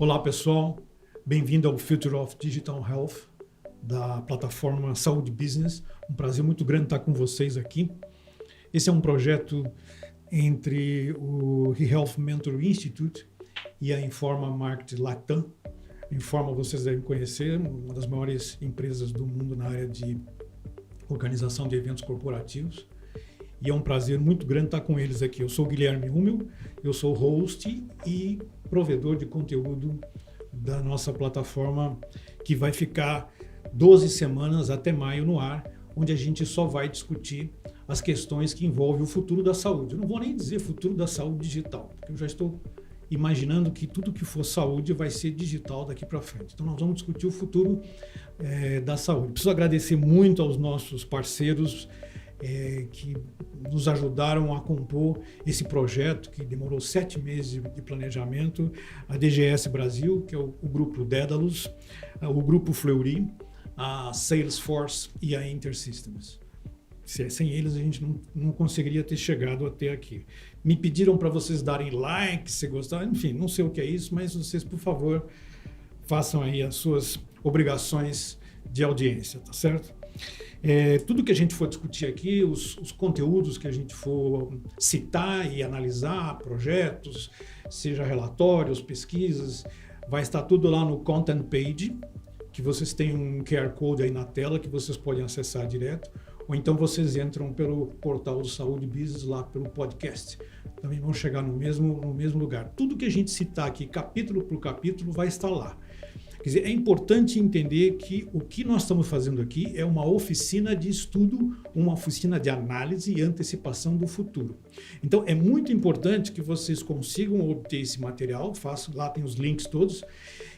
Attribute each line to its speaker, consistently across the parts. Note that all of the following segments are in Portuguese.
Speaker 1: Olá, pessoal. Bem-vindo ao Future of Digital Health, da plataforma Saúde Business. Um prazer muito grande estar com vocês aqui. Esse é um projeto entre o eHealth Mentor Institute e a Informa Market Latam. A Informa, vocês devem conhecer, uma das maiores empresas do mundo na área de organização de eventos corporativos. E é um prazer muito grande estar com eles aqui. Eu sou o Guilherme Hummel, eu sou host e provedor de conteúdo da nossa plataforma, que vai ficar 12 semanas até maio no ar, onde a gente só vai discutir as questões que envolvem o futuro da saúde. Eu não vou nem dizer futuro da saúde digital, porque eu já estou imaginando que tudo que for saúde vai ser digital daqui para frente. Então nós vamos discutir o futuro da saúde. Preciso agradecer muito aos nossos parceiros que nos ajudaram a compor esse projeto, que demorou 7 meses de planejamento, a DGS Brasil, que é o grupo Daedalus, o grupo Fleury, a Salesforce e a InterSystems. Sem eles a gente não conseguiria ter chegado até aqui. Me pediram para vocês darem like, se gostaram, enfim, não sei o que é isso, mas vocês, por favor, façam aí as suas obrigações de audiência, tá certo? Tudo que a gente for discutir aqui, os conteúdos que a gente for citar e analisar, projetos, seja relatórios, pesquisas, vai estar tudo lá no Content Page, que vocês têm um QR Code aí na tela que vocês podem acessar direto, ou então vocês entram pelo portal do Saúde Business, lá pelo podcast. Também vão chegar no mesmo lugar. Tudo que a gente citar aqui, capítulo por capítulo, vai estar lá. Quer dizer, é importante entender que o que nós estamos fazendo aqui é uma oficina de estudo, uma oficina de análise e antecipação do futuro. Então, é muito importante que vocês consigam obter esse material, lá tem os links todos,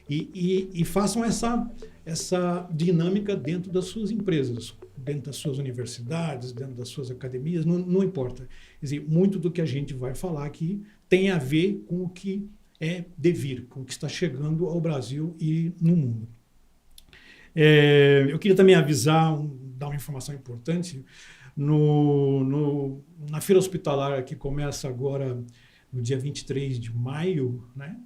Speaker 1: e façam essa dinâmica dentro das suas empresas, dentro das suas universidades, dentro das suas academias, não importa. Quer dizer, muito do que a gente vai falar aqui tem a ver com o que é devir, com o que está chegando ao Brasil e no mundo. Eu queria também avisar, dar uma informação importante, na Feira Hospitalar, que começa agora no dia 23 de maio, né?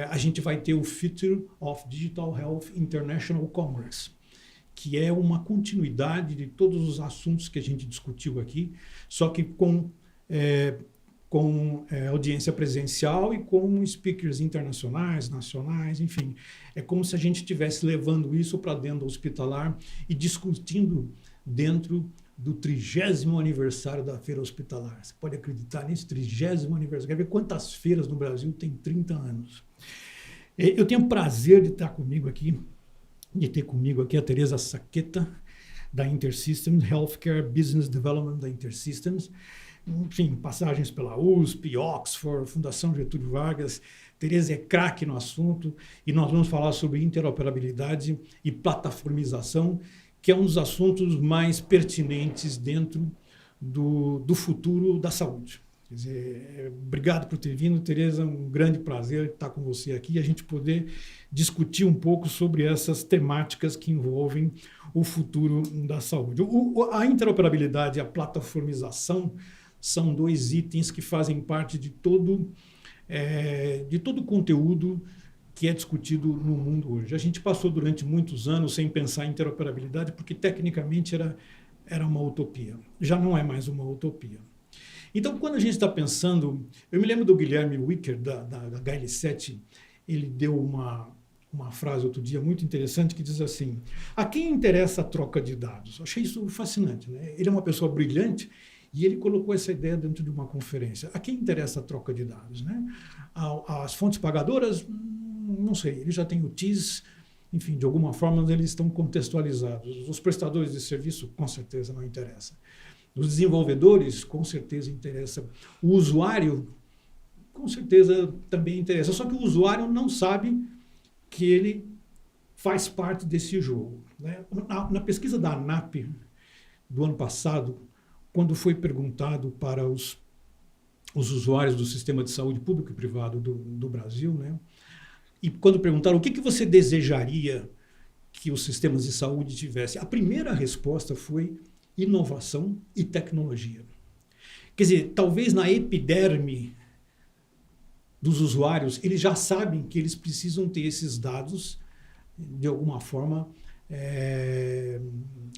Speaker 1: A gente vai ter o Future of Digital Health International Congress, que é uma continuidade de todos os assuntos que a gente discutiu aqui, só que com audiência presencial e com speakers internacionais, nacionais, enfim. É como se a gente estivesse levando isso para dentro do hospitalar e discutindo dentro do 30º aniversário da Feira Hospitalar. Você pode acreditar nesse 30º aniversário? Quer ver quantas feiras no Brasil tem 30 anos? Eu tenho o prazer de ter comigo aqui a Teresa Saqueta, da InterSystems, Healthcare Business Development da InterSystems. Enfim, passagens pela USP, Oxford, Fundação Getúlio Vargas. Teresa é craque no assunto e nós vamos falar sobre interoperabilidade e plataformização, que é um dos assuntos mais pertinentes dentro do futuro da saúde. Quer dizer, obrigado por ter vindo, Teresa, um grande prazer estar com você aqui e a gente poder discutir um pouco sobre essas temáticas que envolvem o futuro da saúde. A interoperabilidade e a plataformização são 2 itens que fazem parte de todo o conteúdo que é discutido no mundo hoje. A gente passou durante muitos anos sem pensar em interoperabilidade porque tecnicamente era uma utopia. Já não é mais uma utopia. Então, quando a gente está pensando... Eu me lembro do Guilherme Wicker, da HL7, ele deu uma frase outro dia muito interessante que diz assim: a quem interessa a troca de dados? Eu achei isso fascinante, né? Ele é uma pessoa brilhante e ele colocou essa ideia dentro de uma conferência. A quem interessa a troca de dados, né? As fontes pagadoras, não sei, ele já tem o TIS, enfim, de alguma forma eles estão contextualizados. Os prestadores de serviço, com certeza, não interessa. Os desenvolvedores, com certeza, interessa. O usuário, com certeza, também interessa. Só que o usuário não sabe que ele faz parte desse jogo, né? Na pesquisa da ANAP do ano passado, quando foi perguntado para os usuários do sistema de saúde público e privado do Brasil, né? E quando perguntaram o que você desejaria que os sistemas de saúde tivessem, a primeira resposta foi inovação e tecnologia. Quer dizer, talvez na epiderme dos usuários, eles já sabem que eles precisam ter esses dados, de alguma forma,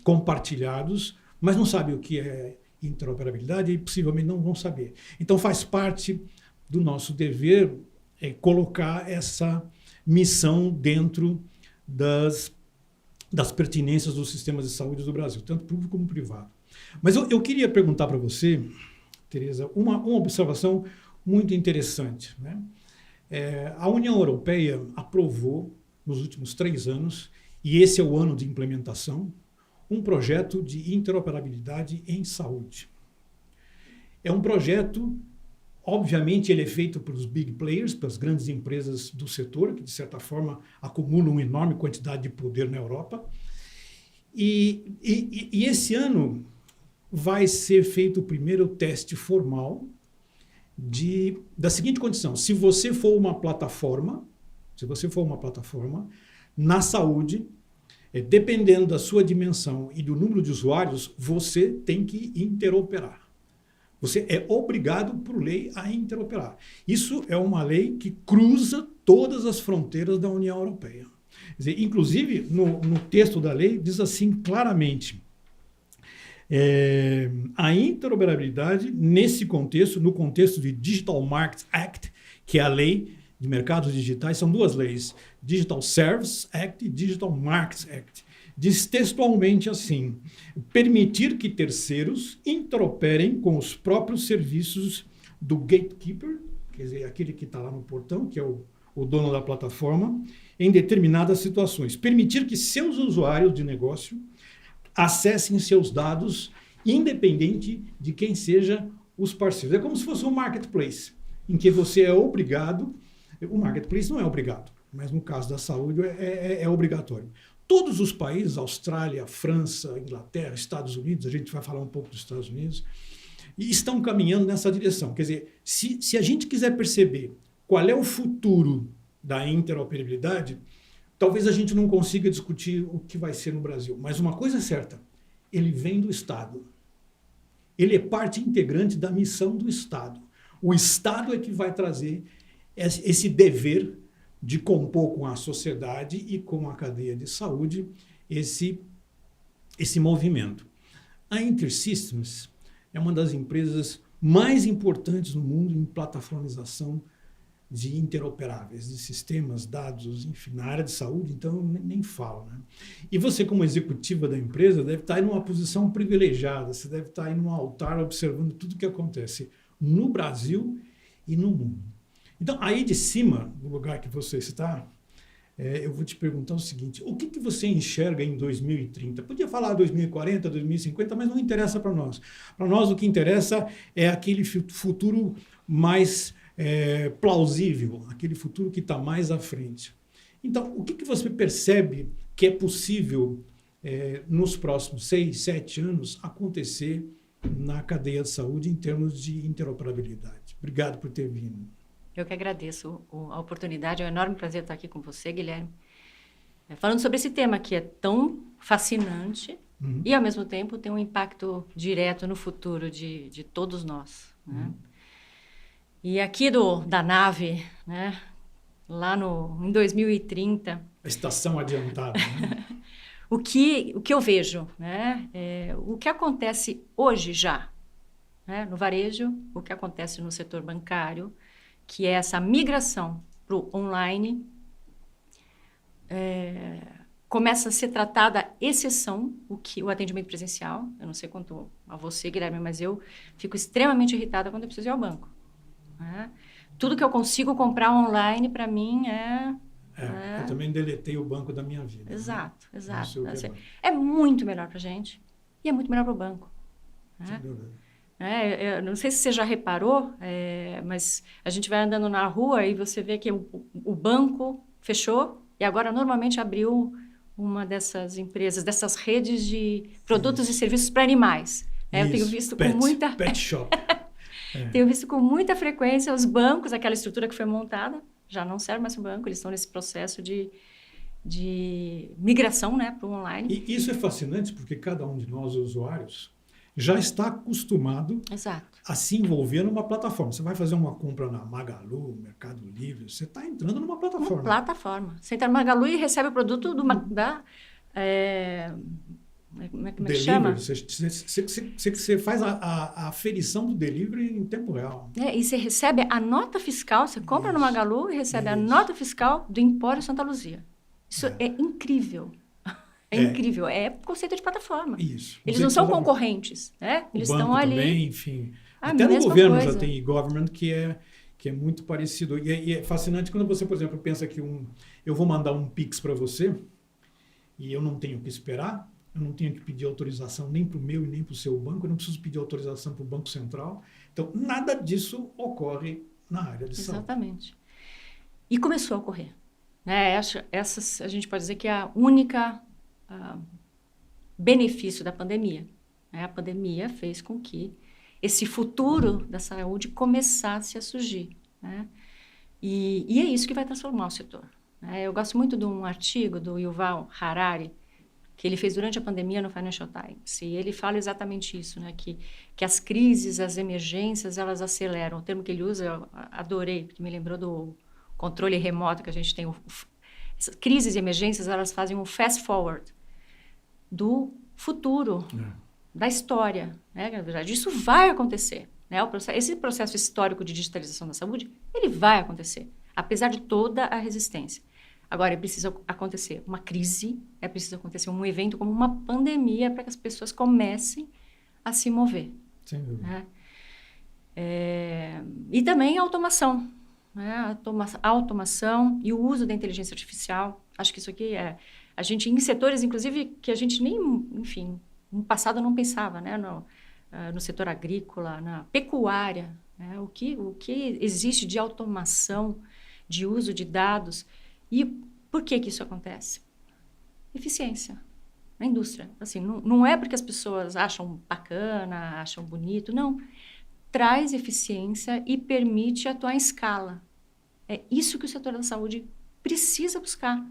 Speaker 1: compartilhados, mas não sabem o que é interoperabilidade e possivelmente não vão saber. Então, faz parte do nosso dever colocar essa missão dentro das pertinências dos sistemas de saúde do Brasil, tanto público como privado. Mas eu queria perguntar para você, Tereza, uma observação muito interessante, né? A União Europeia aprovou, nos últimos 3 anos, e esse é o ano de implementação, um projeto de interoperabilidade em saúde. É um projeto, obviamente, ele é feito pelos big players, pelas grandes empresas do setor, que, de certa forma, acumulam uma enorme quantidade de poder na Europa. E esse ano vai ser feito o primeiro teste formal da seguinte condição: se você for uma plataforma na saúde, dependendo da sua dimensão e do número de usuários, você tem que interoperar. Você é obrigado por lei a interoperar. Isso é uma lei que cruza todas as fronteiras da União Europeia. Quer dizer, inclusive, no texto da lei, diz assim claramente: a interoperabilidade nesse contexto, no contexto de Digital Markets Act, que é a lei de mercados digitais, são 2 leis, Digital Services Act e Digital Markets Act. Diz textualmente assim: permitir que terceiros interoperem com os próprios serviços do gatekeeper, quer dizer, aquele que está lá no portão, que é o dono da plataforma, em determinadas situações. Permitir que seus usuários de negócio acessem seus dados, independente de quem seja os parceiros. É como se fosse um marketplace, em que você é obrigado. O marketplace não é obrigado, mas no caso da saúde é obrigatório. Todos os países, Austrália, França, Inglaterra, Estados Unidos, a gente vai falar um pouco dos Estados Unidos, estão caminhando nessa direção. Quer dizer, se a gente quiser perceber qual é o futuro da interoperabilidade, talvez a gente não consiga discutir o que vai ser no Brasil. Mas uma coisa é certa: ele vem do Estado. Ele é parte integrante da missão do Estado. O Estado é que vai trazer esse dever de compor com a sociedade e com a cadeia de saúde esse movimento. A InterSystems é uma das empresas mais importantes no mundo em plataformização de interoperáveis, de sistemas, dados, enfim, na área de saúde, então nem falo, né? E você, como executiva da empresa, deve estar em uma posição privilegiada, você deve estar em um altar observando tudo o que acontece no Brasil e no mundo. Então, aí de cima, no lugar que você está, eu vou te perguntar o seguinte: o que você enxerga em 2030? Podia falar 2040, 2050, mas não interessa para nós. Para nós, o que interessa é aquele futuro mais plausível, aquele futuro que está mais à frente. Então, o que você percebe que é possível, nos próximos 6, 7 anos, acontecer na cadeia de saúde em termos de interoperabilidade? Obrigado por ter vindo.
Speaker 2: Eu que agradeço a oportunidade, é um enorme prazer estar aqui com você, Guilherme, falando sobre esse tema que é tão fascinante e, ao mesmo tempo, tem um impacto direto no futuro de todos nós, né? E aqui da nave, né, lá em 2030...
Speaker 1: A estação adiantada, né?
Speaker 2: o que eu vejo, né, o que acontece hoje já, né, no varejo, o que acontece no setor bancário, que é essa migração para o online, começa a ser tratada exceção o atendimento presencial. Eu não sei quanto a você, Guilherme, mas eu fico extremamente irritada quando eu preciso ir ao banco, né? Tudo que eu consigo comprar online, para mim,
Speaker 1: eu também deletei o banco da minha vida.
Speaker 2: Exato,
Speaker 1: né?
Speaker 2: exato. Assim, é muito melhor para a gente e é muito melhor para o banco, né?
Speaker 1: Sem dúvida.
Speaker 2: Eu não sei se você já reparou, mas a gente vai andando na rua e você vê que o banco fechou e agora normalmente abriu uma dessas empresas, dessas redes de produtos e serviços para animais. Eu tenho visto com muita...
Speaker 1: Pet shop.
Speaker 2: Tenho visto com muita frequência os bancos, aquela estrutura que foi montada, já não serve mais para o banco, eles estão nesse processo de migração, né, para o online.
Speaker 1: E isso é fascinante porque cada um de nós, usuários, já está acostumado
Speaker 2: Exato.
Speaker 1: a se envolver numa plataforma. Você vai fazer uma compra na Magalu, Mercado Livre, você está entrando numa plataforma.
Speaker 2: Uma plataforma. Você entra no Magalu e recebe o produto da... como é que chama?
Speaker 1: Você faz a aferição do delivery em tempo real.
Speaker 2: E você recebe a nota fiscal, você compra no Magalu e recebe a nota fiscal do Empório Santa Luzia. Isso é incrível. É incrível. É conceito de plataforma.
Speaker 1: Isso.
Speaker 2: Eles não são concorrentes, né? Eles estão ali.
Speaker 1: Também, enfim. Até no governo já tem e-government que é muito parecido. E é fascinante quando você, por exemplo, pensa que eu vou mandar um Pix para você e eu não tenho que esperar. Eu não tenho que pedir autorização nem para o meu e nem para o seu banco. Eu não preciso pedir autorização para o Banco Central. Então, nada disso ocorre na área de saúde.
Speaker 2: Exatamente. E começou a ocorrer. Né? Essa, a gente pode dizer que é a única benefício da pandemia. Né? A pandemia fez com que esse futuro da saúde começasse a surgir. Né? E é isso que vai transformar o setor. Né? Eu gosto muito de um artigo do Yuval Harari, que ele fez durante a pandemia no Financial Times. E ele fala exatamente isso, né? Que as crises, as emergências, elas aceleram. O termo que ele usa, eu adorei, porque me lembrou do controle remoto que a gente tem. Essas crises e emergências, elas fazem um fast forward do futuro, da história. Né? Na verdade, isso vai acontecer. Né? Esse processo histórico de digitalização da saúde, ele vai acontecer, apesar de toda a resistência. Agora, é preciso acontecer uma crise, é preciso acontecer um evento como uma pandemia para que as pessoas comecem a se mover.
Speaker 1: Sem dúvida.
Speaker 2: Né? E também a automação. Né? A automação e o uso da inteligência artificial. Acho que isso aqui a gente, em setores, inclusive, que a gente nem, enfim, no passado não pensava, né? No setor agrícola, na pecuária. Né? O que existe de automação, de uso de dados. E por que isso acontece? Eficiência na indústria. Assim, não é porque as pessoas acham bacana, acham bonito, não. Traz eficiência e permite atuar em escala. É isso que o setor da saúde precisa buscar.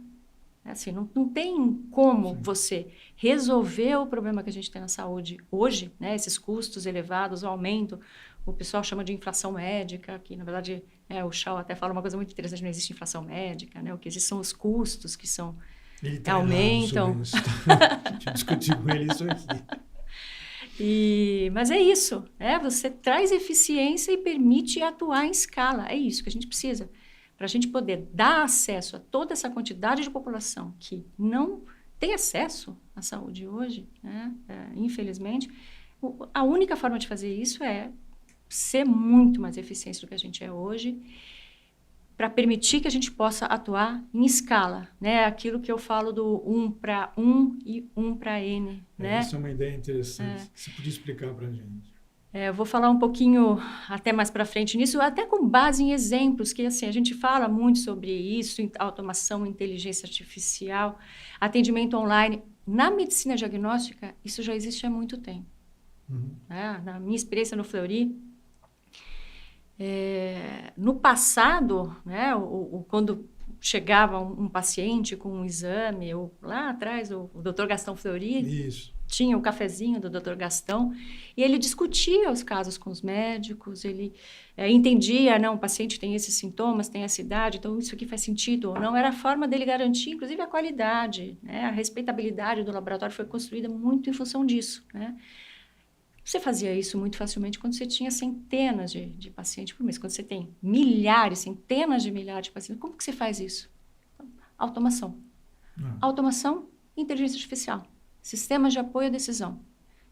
Speaker 2: Assim, não tem como você resolver o problema que a gente tem na saúde hoje, né? Esses custos elevados, o aumento, o pessoal chama de inflação médica, que na verdade o Shaw até fala uma coisa muito interessante, não existe inflação médica, né? O que existe são os custos que são aumentam.
Speaker 1: A gente discutiu com ele isso aqui.
Speaker 2: Mas é isso, você traz eficiência e permite atuar em escala, é isso que a gente precisa. Para a gente poder dar acesso a toda essa quantidade de população que não tem acesso à saúde hoje, né? Infelizmente, a única forma de fazer isso é ser muito mais eficiente do que a gente é hoje, para permitir que a gente possa atuar em escala, né? Aquilo que eu falo do 1 para 1 e 1 para N. Né?
Speaker 1: Isso é uma ideia interessante. Você podia explicar para a gente?
Speaker 2: Eu vou falar um pouquinho até mais para frente nisso, até com base em exemplos, que assim, a gente fala muito sobre isso, automação, inteligência artificial, atendimento online. Na medicina diagnóstica, isso já existe há muito tempo. Na minha experiência no Fleury, no passado, né, quando chegava um paciente com um exame, lá atrás, o Dr. Gastão Fleury...
Speaker 1: Isso.
Speaker 2: Tinha o cafezinho do Dr. Gastão, e ele discutia os casos com os médicos, ele entendia, não, o paciente tem esses sintomas, tem essa idade, então isso aqui faz sentido ou não. Era a forma dele garantir, inclusive, a qualidade, né? A respeitabilidade do laboratório foi construída muito em função disso. Né? Você fazia isso muito facilmente quando você tinha centenas de pacientes por mês. Quando você tem milhares, centenas de milhares de pacientes, como que você faz isso? Automação. Automação e inteligência artificial. Sistemas de apoio à decisão.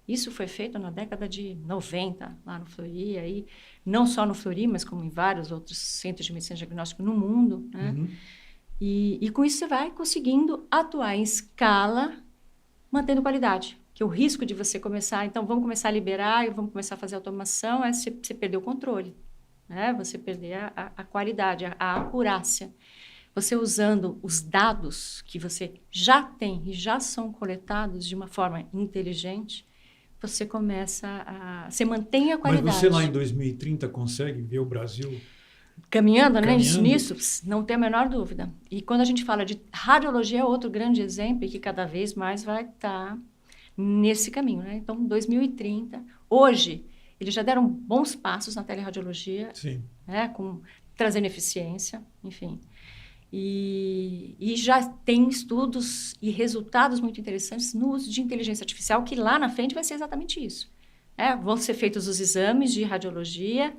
Speaker 2: Isso foi feito na década de 90, lá no Fleury, aí, não só no Fleury, mas como em vários outros centros de medicina diagnóstica no mundo. Né? E com isso você vai conseguindo atuar em escala, mantendo qualidade. Que o risco de você começar, então vamos começar a liberar e vamos começar a fazer automação, é você perder o controle. Né? Você perder a qualidade, a acurácia. Você usando os dados que você já tem e já são coletados de uma forma inteligente, você você mantém a qualidade.
Speaker 1: Mas você lá em 2030 consegue ver o Brasil
Speaker 2: caminhando? Né? Nisso, não tem a menor dúvida. E quando a gente fala de radiologia, é outro grande exemplo e que cada vez mais vai estar nesse caminho, né? Então, 2030, hoje, eles já deram bons passos na teleradiologia,
Speaker 1: Sim.
Speaker 2: né? Trazendo eficiência, enfim. E já tem estudos e resultados muito interessantes no uso de inteligência artificial, que lá na frente vai ser exatamente isso. Vão ser feitos os exames de radiologia,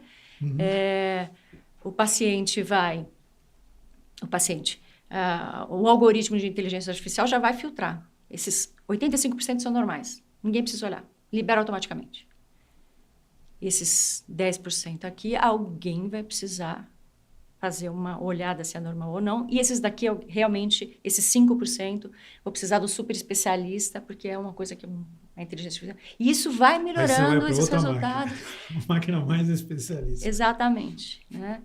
Speaker 2: o algoritmo de inteligência artificial já vai filtrar. Esses 85% são normais. Ninguém precisa olhar. Libera automaticamente. Esses 10% aqui, alguém vai precisar fazer uma olhada se é normal ou não. E esses daqui, realmente, esses 5%, vou precisar do super especialista, porque é uma coisa que a inteligência artificial... E isso vai melhorando esses resultados.
Speaker 1: Uma máquina mais especialista.
Speaker 2: Exatamente. Né?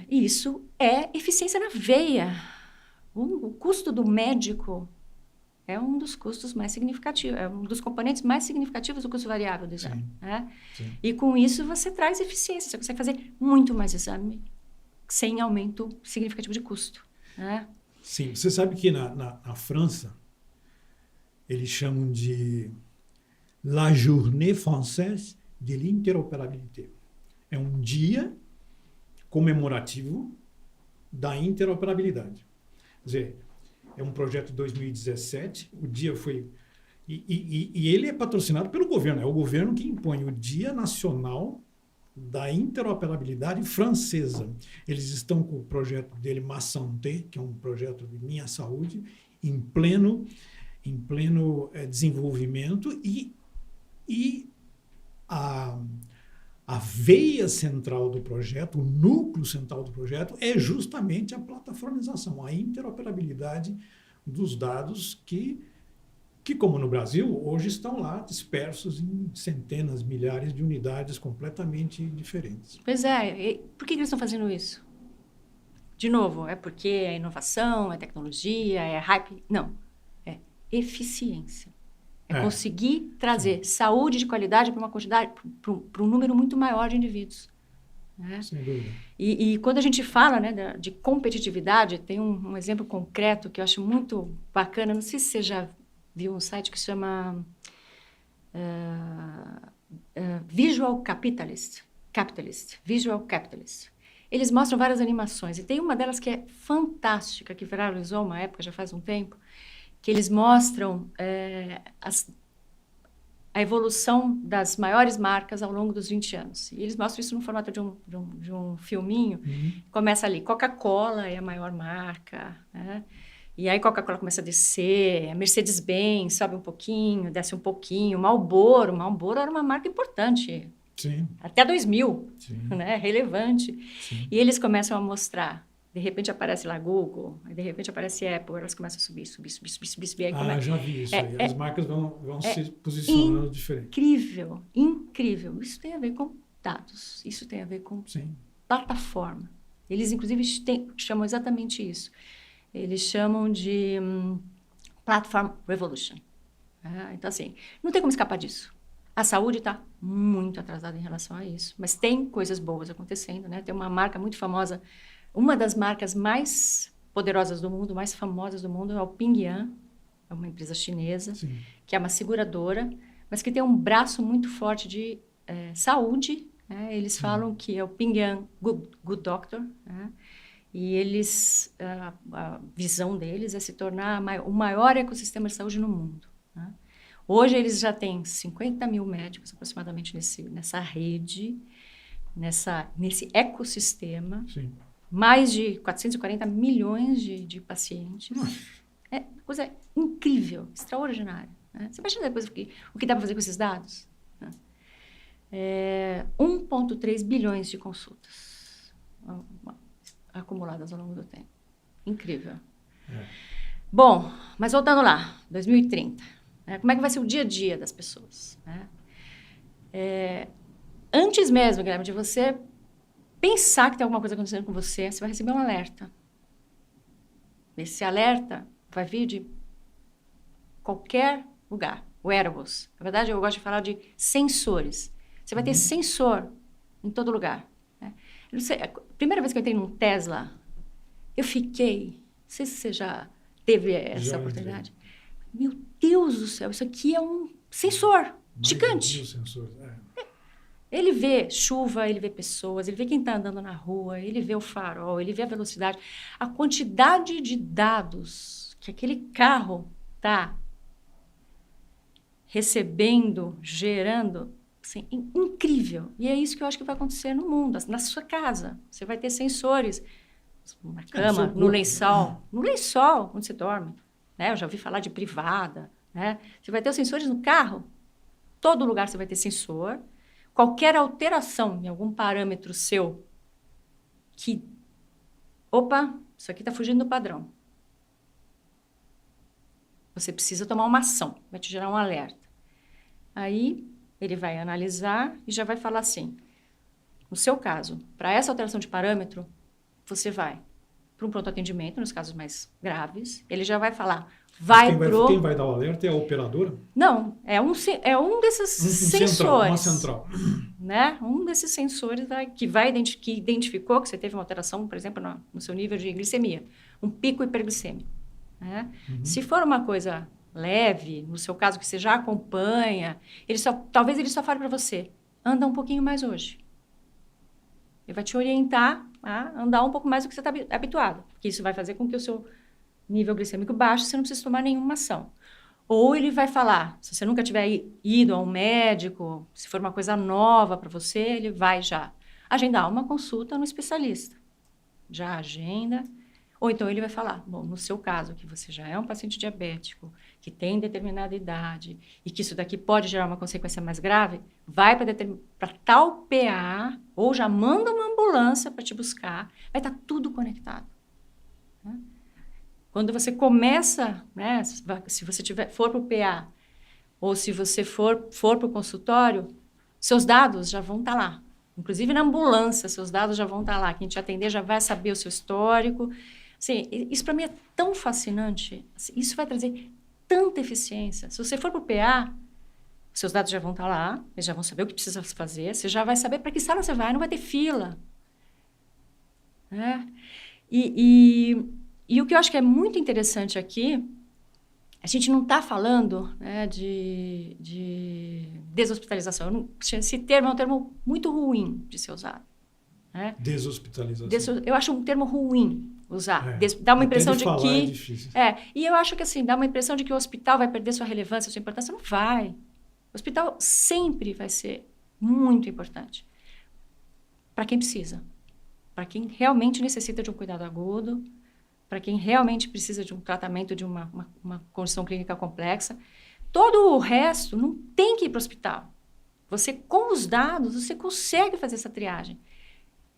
Speaker 2: E isso é eficiência na veia. O custo do médico é um dos custos mais significativos, é um dos componentes mais significativos do custo variável do exame.
Speaker 1: Sim,
Speaker 2: né?
Speaker 1: sim.
Speaker 2: E com isso você traz eficiência, você consegue fazer muito mais exame sem aumento significativo de custo. Né?
Speaker 1: Sim, você sabe que na França eles chamam de La Journée Française de l'Interopérabilité. É um dia comemorativo da interoperabilidade. Quer dizer, é um projeto de 2017, o dia foi... E ele é patrocinado pelo governo, é o governo que impõe o Dia Nacional da Interoperabilidade Francesa. Eles estão com o projeto dele, Ma Santé, que é um projeto de Minha Saúde, em pleno desenvolvimento, e a veia central do projeto, o núcleo central do projeto, é justamente a plataformização, a interoperabilidade dos dados que, como no Brasil, hoje estão lá dispersos em centenas, milhares de unidades completamente diferentes.
Speaker 2: Pois é. E por que eles estão fazendo isso? De novo, é porque é inovação, é tecnologia, é hype? Não. É eficiência. É conseguir trazer saúde de qualidade para uma quantidade, para um número muito maior de indivíduos. Né?
Speaker 1: Sem dúvida.
Speaker 2: E quando a gente fala, né, de competitividade, tem um exemplo concreto que eu acho muito bacana. Não sei se você já viu um site que se chama Visual Capitalist. Visual Capitalist. Eles mostram várias animações. E tem uma delas que é fantástica, que viralizou uma época, já faz um tempo, que eles mostram a evolução das maiores marcas ao longo dos 20 anos. E eles mostram isso no formato de um filminho. Começa ali, Coca-Cola é a maior marca, né? E aí Coca-Cola começa a descer, a Mercedes-Benz sobe um pouquinho, desce um pouquinho, Marlboro era uma marca importante.
Speaker 1: Sim.
Speaker 2: Até 2000,
Speaker 1: Sim.
Speaker 2: Né? Relevante.
Speaker 1: Sim.
Speaker 2: E eles começam a mostrar. De repente aparece lá Google, de repente aparece Apple, elas começam a subir. Aí
Speaker 1: já vi isso aí. As marcas vão se posicionando diferente.
Speaker 2: Incrível. Isso tem a ver com dados, isso tem a ver com plataforma. Eles, inclusive, chamam exatamente isso. Eles chamam de Platform Revolution. Então, assim, não tem como escapar disso. A saúde está muito atrasada em relação a isso, mas tem coisas boas acontecendo, né? Tem uma marca muito famosa. Uma das marcas mais poderosas do mundo, mais famosas do mundo, é o Ping An, é uma empresa chinesa, que é uma seguradora, mas que tem um braço muito forte de saúde. Né? Eles falam que é o Ping An Good Doctor, né? E eles, a visão deles é se tornar o maior ecossistema de saúde no mundo. Né? Hoje eles já têm 50 mil médicos aproximadamente nessa rede, nesse ecossistema.
Speaker 1: Sim.
Speaker 2: Mais de 440 milhões de pacientes. É uma coisa incrível, extraordinária. Né? Você imagina depois o que dá para fazer com esses dados? Né? 1,3 bilhões de consultas acumuladas ao longo do tempo. Incrível. Bom, mas voltando lá, 2030. Como é que vai ser o dia a dia das pessoas? Né? Antes mesmo, Guilherme, de você pensar que tem alguma coisa acontecendo com você, você vai receber um alerta. Esse alerta vai vir de qualquer lugar. Wearables. Na verdade, eu gosto de falar de sensores. Você vai ter sensor em todo lugar. Né? Eu não sei, a primeira vez que eu entrei num Tesla, eu fiquei... Não sei se você já teve essa oportunidade. Meu Deus do céu, isso aqui é um sensor gigante.
Speaker 1: Sensores,
Speaker 2: Ele vê chuva, ele vê pessoas, ele vê quem está andando na rua, ele vê o farol, ele vê a velocidade. A quantidade de dados que aquele carro está recebendo, gerando, assim, incrível. E é isso que eu acho que vai acontecer no mundo, na sua casa. Você vai ter sensores na cama, no lençol. No lençol, onde você dorme. Né? Eu já ouvi falar de privada. Né? Você vai ter os sensores no carro. Todo lugar você vai ter sensor. Qualquer alteração em algum parâmetro seu que... Opa, isso aqui está fugindo do padrão. Você precisa tomar uma ação. Vai te gerar um alerta. Aí, ele vai analisar e já vai falar assim, no seu caso, para essa alteração de parâmetro, você vai para um pronto atendimento, nos casos mais graves, ele já vai falar,
Speaker 1: quem vai dar o alerta é a operadora?
Speaker 2: Não, é um desses sensores.
Speaker 1: Uma central.
Speaker 2: Né? Um desses sensores que identificou que você teve uma alteração, por exemplo, no seu nível de glicemia, um pico hiperglicêmico. Né? Se for uma coisa leve, no seu caso que você já acompanha, talvez ele só fale para você, anda um pouquinho mais hoje. Ele vai te orientar a andar um pouco mais do que você está habituado, porque isso vai fazer com que o seu nível glicêmico baixe, você não precisa tomar nenhuma ação. Ou ele vai falar, se você nunca tiver ido a um médico, se for uma coisa nova para você, ele vai já agendar uma consulta no especialista. Já agenda. Ou então ele vai falar, bom, no seu caso, que você já é um paciente diabético, que tem determinada idade, e que isso daqui pode gerar uma consequência mais grave, vai para tal PA, ou já manda uma ambulância para te buscar, vai estar tudo conectado. Né? Quando você começa, né, se você for para o PA, ou se você for para o consultório, seus dados já vão estar lá. Inclusive na ambulância, seus dados já vão estar lá. Quem te atender já vai saber o seu histórico. Assim, isso para mim é tão fascinante. Assim, isso vai trazer tanta eficiência. Se você for para o PA, seus dados já vão estar lá, eles já vão saber o que precisa fazer, você já vai saber para que sala você vai, não vai ter fila. Né? E o que eu acho que é muito interessante aqui, a gente não está falando, né, de deshospitalização. Esse termo é um termo muito ruim de ser usado. Né?
Speaker 1: Deshospitalização.
Speaker 2: Eu acho um termo ruim usar. Dá uma impressão de que...
Speaker 1: É difícil.
Speaker 2: E eu acho que assim, dá uma impressão de que o hospital vai perder sua relevância, sua importância. Não vai. O hospital sempre vai ser muito importante. Para quem precisa. Para quem realmente necessita de um cuidado agudo, para quem realmente precisa de um tratamento de uma condição clínica complexa. Todo o resto não tem que ir para o hospital. Você, com os dados, você consegue fazer essa triagem.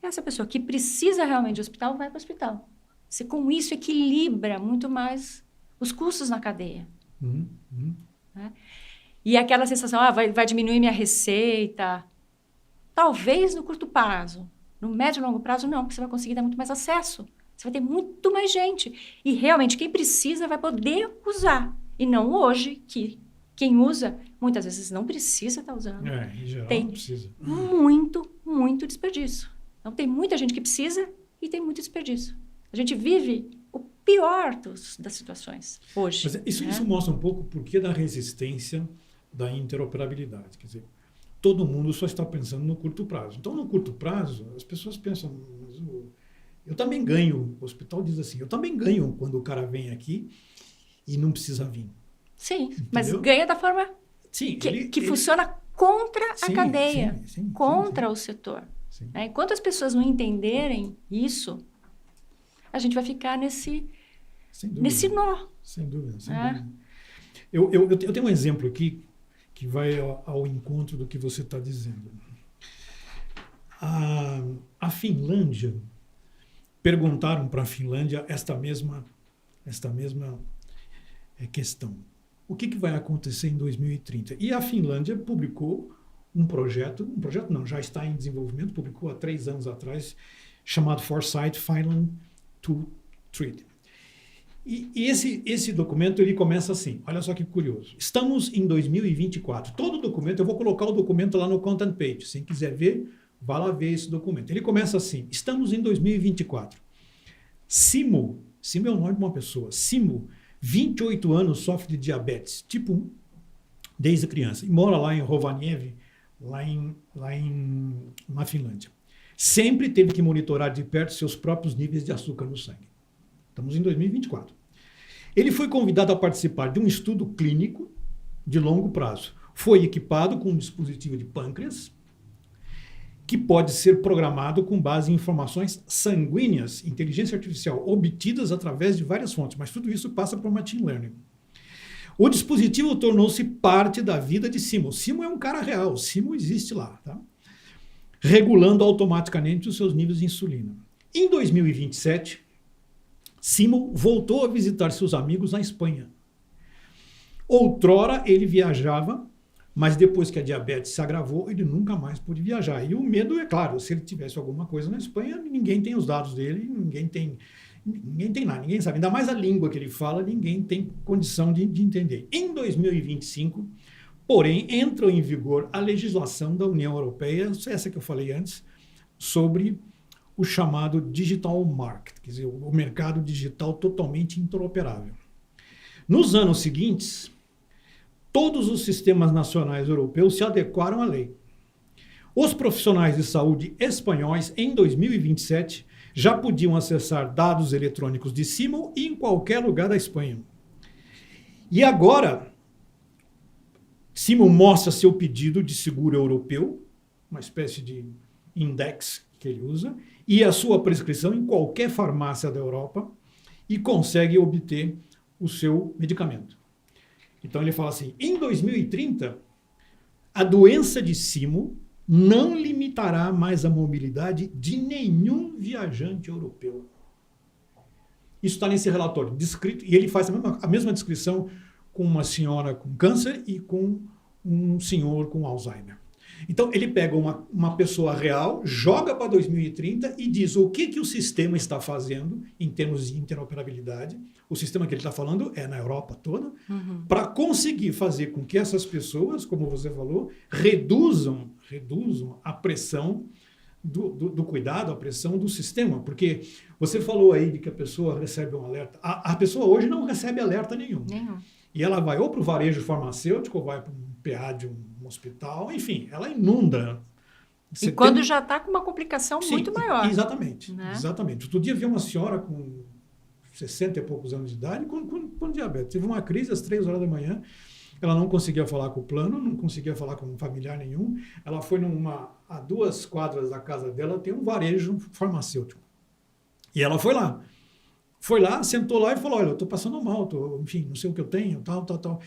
Speaker 2: Essa pessoa que precisa realmente de hospital, vai para o hospital. Você, com isso, equilibra muito mais os custos na cadeia. Né? E aquela sensação, vai diminuir minha receita. Talvez no curto prazo. No médio e longo prazo, não, porque você vai conseguir dar muito mais acesso. Você vai ter muito mais gente. E, realmente, quem precisa vai poder usar. E não hoje, que quem usa, muitas vezes não precisa estar usando.
Speaker 1: Em geral
Speaker 2: tem
Speaker 1: não precisa.
Speaker 2: Muito desperdício. Então, tem muita gente que precisa e tem muito desperdício. A gente vive o pior das situações hoje.
Speaker 1: Mas isso mostra um pouco o porquê da resistência da interoperabilidade. Quer dizer, todo mundo só está pensando no curto prazo. Então, no curto prazo, as pessoas pensam... Eu também ganho, o hospital diz assim, eu também ganho quando o cara vem aqui e não precisa vir.
Speaker 2: Sim,
Speaker 1: entendeu?
Speaker 2: Mas ganha da forma que funciona contra a cadeia, contra o setor. Né? Enquanto as pessoas não entenderem isso, a gente vai ficar nesse nó.
Speaker 1: Sem dúvida. Eu tenho um exemplo aqui que vai ao encontro do que você está dizendo. A Finlândia, perguntaram para a Finlândia esta mesma questão. O que vai acontecer em 2030? E a Finlândia publicou um projeto não, já está em desenvolvimento, publicou há 3 anos atrás, chamado Foresight Finland to Treat. E esse documento, ele começa assim, olha só que curioso. Estamos em 2024. Todo documento, eu vou colocar o documento lá no content page. Se quiser ver, vá lá ver esse documento. Ele começa assim, estamos em 2024. Simo é o nome de uma pessoa. Simo 28 anos sofre de diabetes, tipo 1, desde criança. E mora lá em Rovaniemi, na Finlândia. Sempre teve que monitorar de perto seus próprios níveis de açúcar no sangue. Estamos em 2024. Ele foi convidado a participar de um estudo clínico de longo prazo. Foi equipado com um dispositivo de pâncreas, que pode ser programado com base em informações sanguíneas, inteligência artificial, obtidas através de várias fontes, mas tudo isso passa por machine learning. O dispositivo tornou-se parte da vida de Simo. Simo é um cara real, Simo existe lá, tá? Regulando automaticamente os seus níveis de insulina. Em 2027, Simo voltou a visitar seus amigos na Espanha. Outrora ele viajava, mas depois que a diabetes se agravou, ele nunca mais pôde viajar. E o medo, é claro, se ele tivesse alguma coisa na Espanha, ninguém tem os dados dele, ninguém tem nada, ninguém sabe. Ainda mais a língua que ele fala, ninguém tem condição de entender. Em 2025, porém, entra em vigor a legislação da União Europeia, essa que eu falei antes, sobre o chamado Digital Market, quer dizer, o mercado digital totalmente interoperável. Nos anos seguintes, todos os sistemas nacionais europeus se adequaram à lei. Os profissionais de saúde espanhóis, em 2027, já podiam acessar dados eletrônicos de Simo em qualquer lugar da Espanha. E agora, Simo mostra seu pedido de seguro europeu, uma espécie de index que ele usa, e a sua prescrição em qualquer farmácia da Europa e consegue obter o seu medicamento. Então ele fala assim, em 2030, a doença de Simo não limitará mais a mobilidade de nenhum viajante europeu. Isso está nesse relatório, descrito, e ele faz a mesma descrição com uma senhora com câncer e com um senhor com Alzheimer. Então ele pega uma pessoa real, joga para 2030 e diz o que o sistema está fazendo em termos de interoperabilidade. O sistema que ele está falando é na Europa toda, para conseguir fazer com que essas pessoas, como você falou, reduzam a pressão do cuidado, a pressão do sistema. Porque você falou aí de que a pessoa recebe um alerta. A pessoa hoje não recebe alerta nenhum. E ela vai ou para o varejo farmacêutico, ou vai para um PA de um hospital, enfim, ela inunda.
Speaker 2: E quando já está com uma complicação muito maior.
Speaker 1: Exatamente, né? Exatamente. Outro dia vi uma senhora com 60 e poucos anos de idade com diabetes. Teve uma crise às 3 horas da manhã, ela não conseguia falar com o plano, não conseguia falar com um familiar nenhum. Ela foi a 2 quadras da casa dela, tem um varejo farmacêutico. E ela foi lá. Foi lá, sentou lá e falou, olha, eu estou passando mal, enfim, não sei o que eu tenho, tal.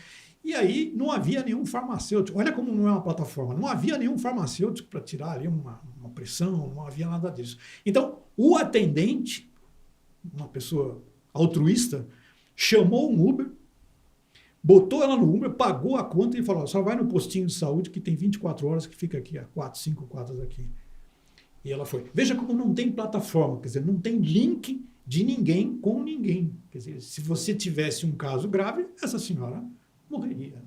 Speaker 1: E aí não havia nenhum farmacêutico. Olha como não é uma plataforma. Não havia nenhum farmacêutico para tirar ali uma pressão, não havia nada disso. Então, o atendente, uma pessoa altruísta, chamou um Uber, botou ela no Uber, pagou a conta e falou, só vai no postinho de saúde que tem 24 horas que fica aqui, a 4, 5 quadras aqui. E ela foi. Veja como não tem plataforma, quer dizer, não tem link de ninguém com ninguém. Quer dizer, se você tivesse um caso grave, essa senhora morreria.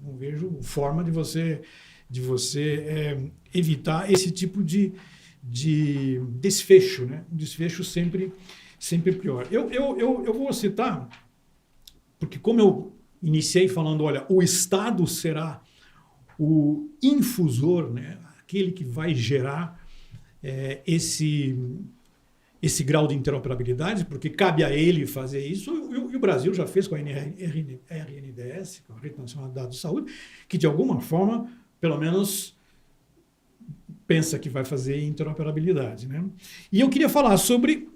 Speaker 1: Não vejo forma de você evitar esse tipo de desfecho, né? Um desfecho sempre pior. Eu vou citar, porque como eu iniciei falando, olha, o Estado será o infusor, né? Aquele que vai gerar esse grau de interoperabilidade, porque cabe a ele fazer isso, e o Brasil já fez com a RNDS, com a Rede Nacional de Dados de Saúde, que de alguma forma, pelo menos, pensa que vai fazer interoperabilidade, né? E eu queria falar sobre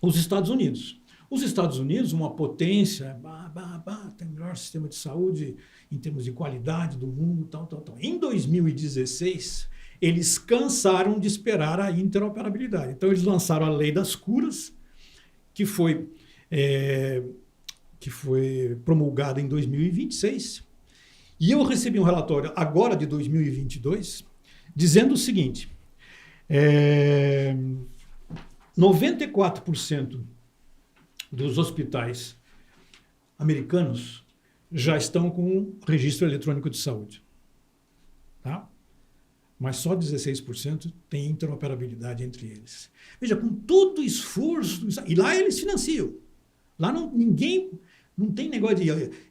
Speaker 1: os Estados Unidos. Os Estados Unidos, uma potência, tem o melhor sistema de saúde em termos de qualidade do mundo, tal. Em 2016, eles cansaram de esperar a interoperabilidade. Então, eles lançaram a Lei das Curas, que foi promulgada em 2026. E eu recebi um relatório agora de 2022, dizendo o seguinte, 94% dos hospitais americanos já estão com registro eletrônico de saúde. Tá? Mas só 16% tem interoperabilidade entre eles. Veja, com todo esforço, e lá eles financiam. Lá ninguém... Não tem negócio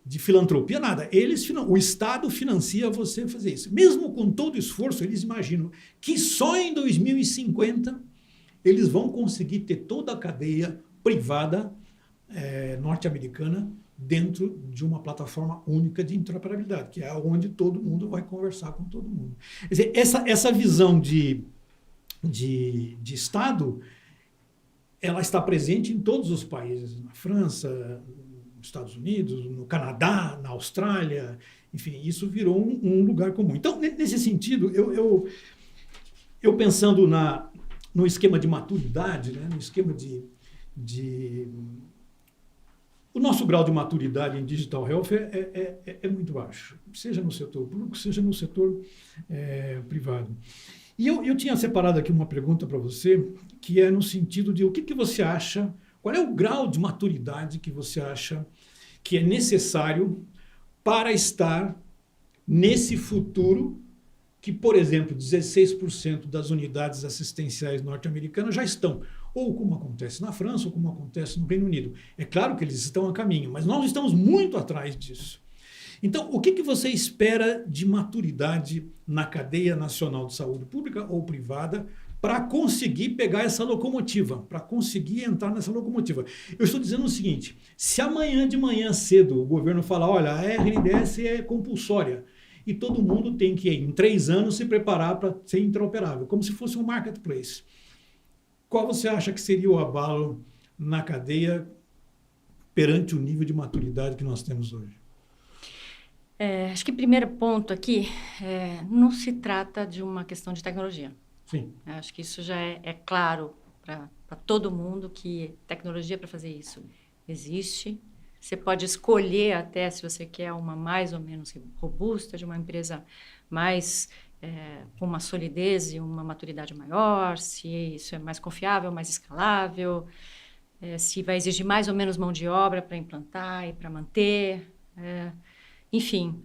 Speaker 1: de filantropia, nada. O Estado financia você fazer isso. Mesmo com todo o esforço, eles imaginam que só em 2050 eles vão conseguir ter toda a cadeia privada norte-americana dentro de uma plataforma única de interoperabilidade, que é onde todo mundo vai conversar com todo mundo. Quer dizer, essa visão de Estado, ela está presente em todos os países, na França, nos Estados Unidos, no Canadá, na Austrália, enfim, isso virou um lugar comum. Então, nesse sentido, eu pensando no esquema de maturidade, né, no esquema o nosso grau de maturidade em Digital Health é muito baixo, seja no setor público, seja no setor privado. E eu tinha separado aqui uma pergunta para você, que é no sentido de o que você acha, qual é o grau de maturidade que você acha que é necessário para estar nesse futuro que, por exemplo, 16% das unidades assistenciais norte-americanas já estão, ou como acontece na França, ou como acontece no Reino Unido. É claro que eles estão a caminho, mas nós estamos muito atrás disso. Então, o que você espera de maturidade na cadeia nacional de saúde pública ou privada para conseguir pegar essa locomotiva, para conseguir entrar nessa locomotiva? Eu estou dizendo o seguinte, se amanhã de manhã cedo o governo falar, olha, a RNDS é compulsória e todo mundo tem que, em 3 anos, se preparar para ser interoperável, como se fosse um marketplace. Qual você acha que seria o abalo na cadeia perante o nível de maturidade que nós temos hoje?
Speaker 2: Acho que o primeiro ponto aqui, não se trata de uma questão de tecnologia.
Speaker 1: Sim.
Speaker 2: Acho que isso já é claro para todo mundo que tecnologia para fazer isso existe. Você pode escolher até se você quer uma mais ou menos robusta, de uma empresa mais com uma solidez e uma maturidade maior, se isso é mais confiável, mais escalável, se vai exigir mais ou menos mão de obra para implantar e para manter. Enfim,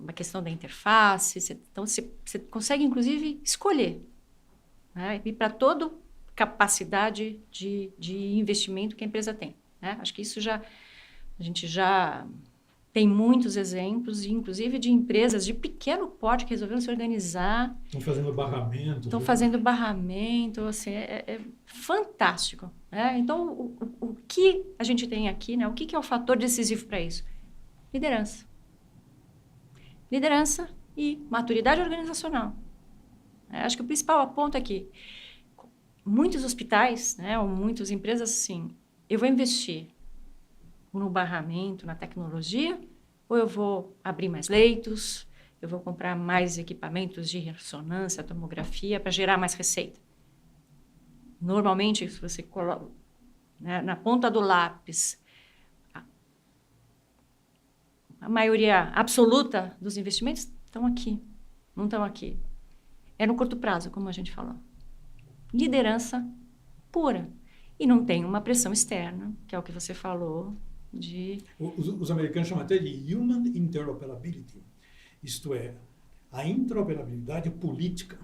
Speaker 2: uma questão da interface. Então, você consegue, inclusive, escolher. Né? E para toda capacidade de investimento que a empresa tem. Né? Acho que isso a gente já tem muitos exemplos, inclusive de empresas de pequeno porte que resolveram se organizar.
Speaker 1: Estão fazendo barramento.
Speaker 2: Estão fazendo barramento, assim, é fantástico. Né? Então, o que a gente tem aqui, né? O que é o fator decisivo para isso? Liderança. Liderança e maturidade organizacional. Acho que o principal ponto é que muitos hospitais, né, ou muitas empresas, assim, eu vou investir no barramento, na tecnologia, ou eu vou abrir mais leitos, eu vou comprar mais equipamentos de ressonância, tomografia, para gerar mais receita. Normalmente, se você coloca, né, na ponta do lápis, a maioria absoluta dos investimentos estão aqui, não estão aqui. É no curto prazo, como a gente falou. Liderança pura. E não tem uma pressão externa, que é o que você falou de...
Speaker 1: Os americanos chamam até de Human Interoperability. Isto é, a interoperabilidade política.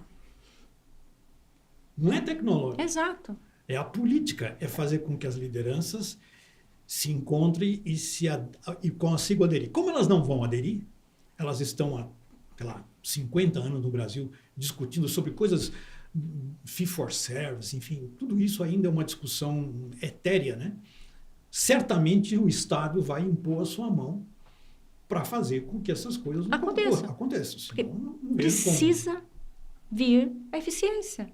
Speaker 1: Não é tecnológica.
Speaker 2: Exato.
Speaker 1: É a política. É fazer com que as lideranças se encontrem e consigam aderir. Como elas não vão aderir, elas estão há, sei lá, 50 anos no Brasil discutindo sobre coisas fee for service, enfim, tudo isso ainda é uma discussão etérea, né? Certamente o Estado vai impor a sua mão para fazer com que essas coisas não aconteçam.
Speaker 2: Porque precisa vir a eficiência.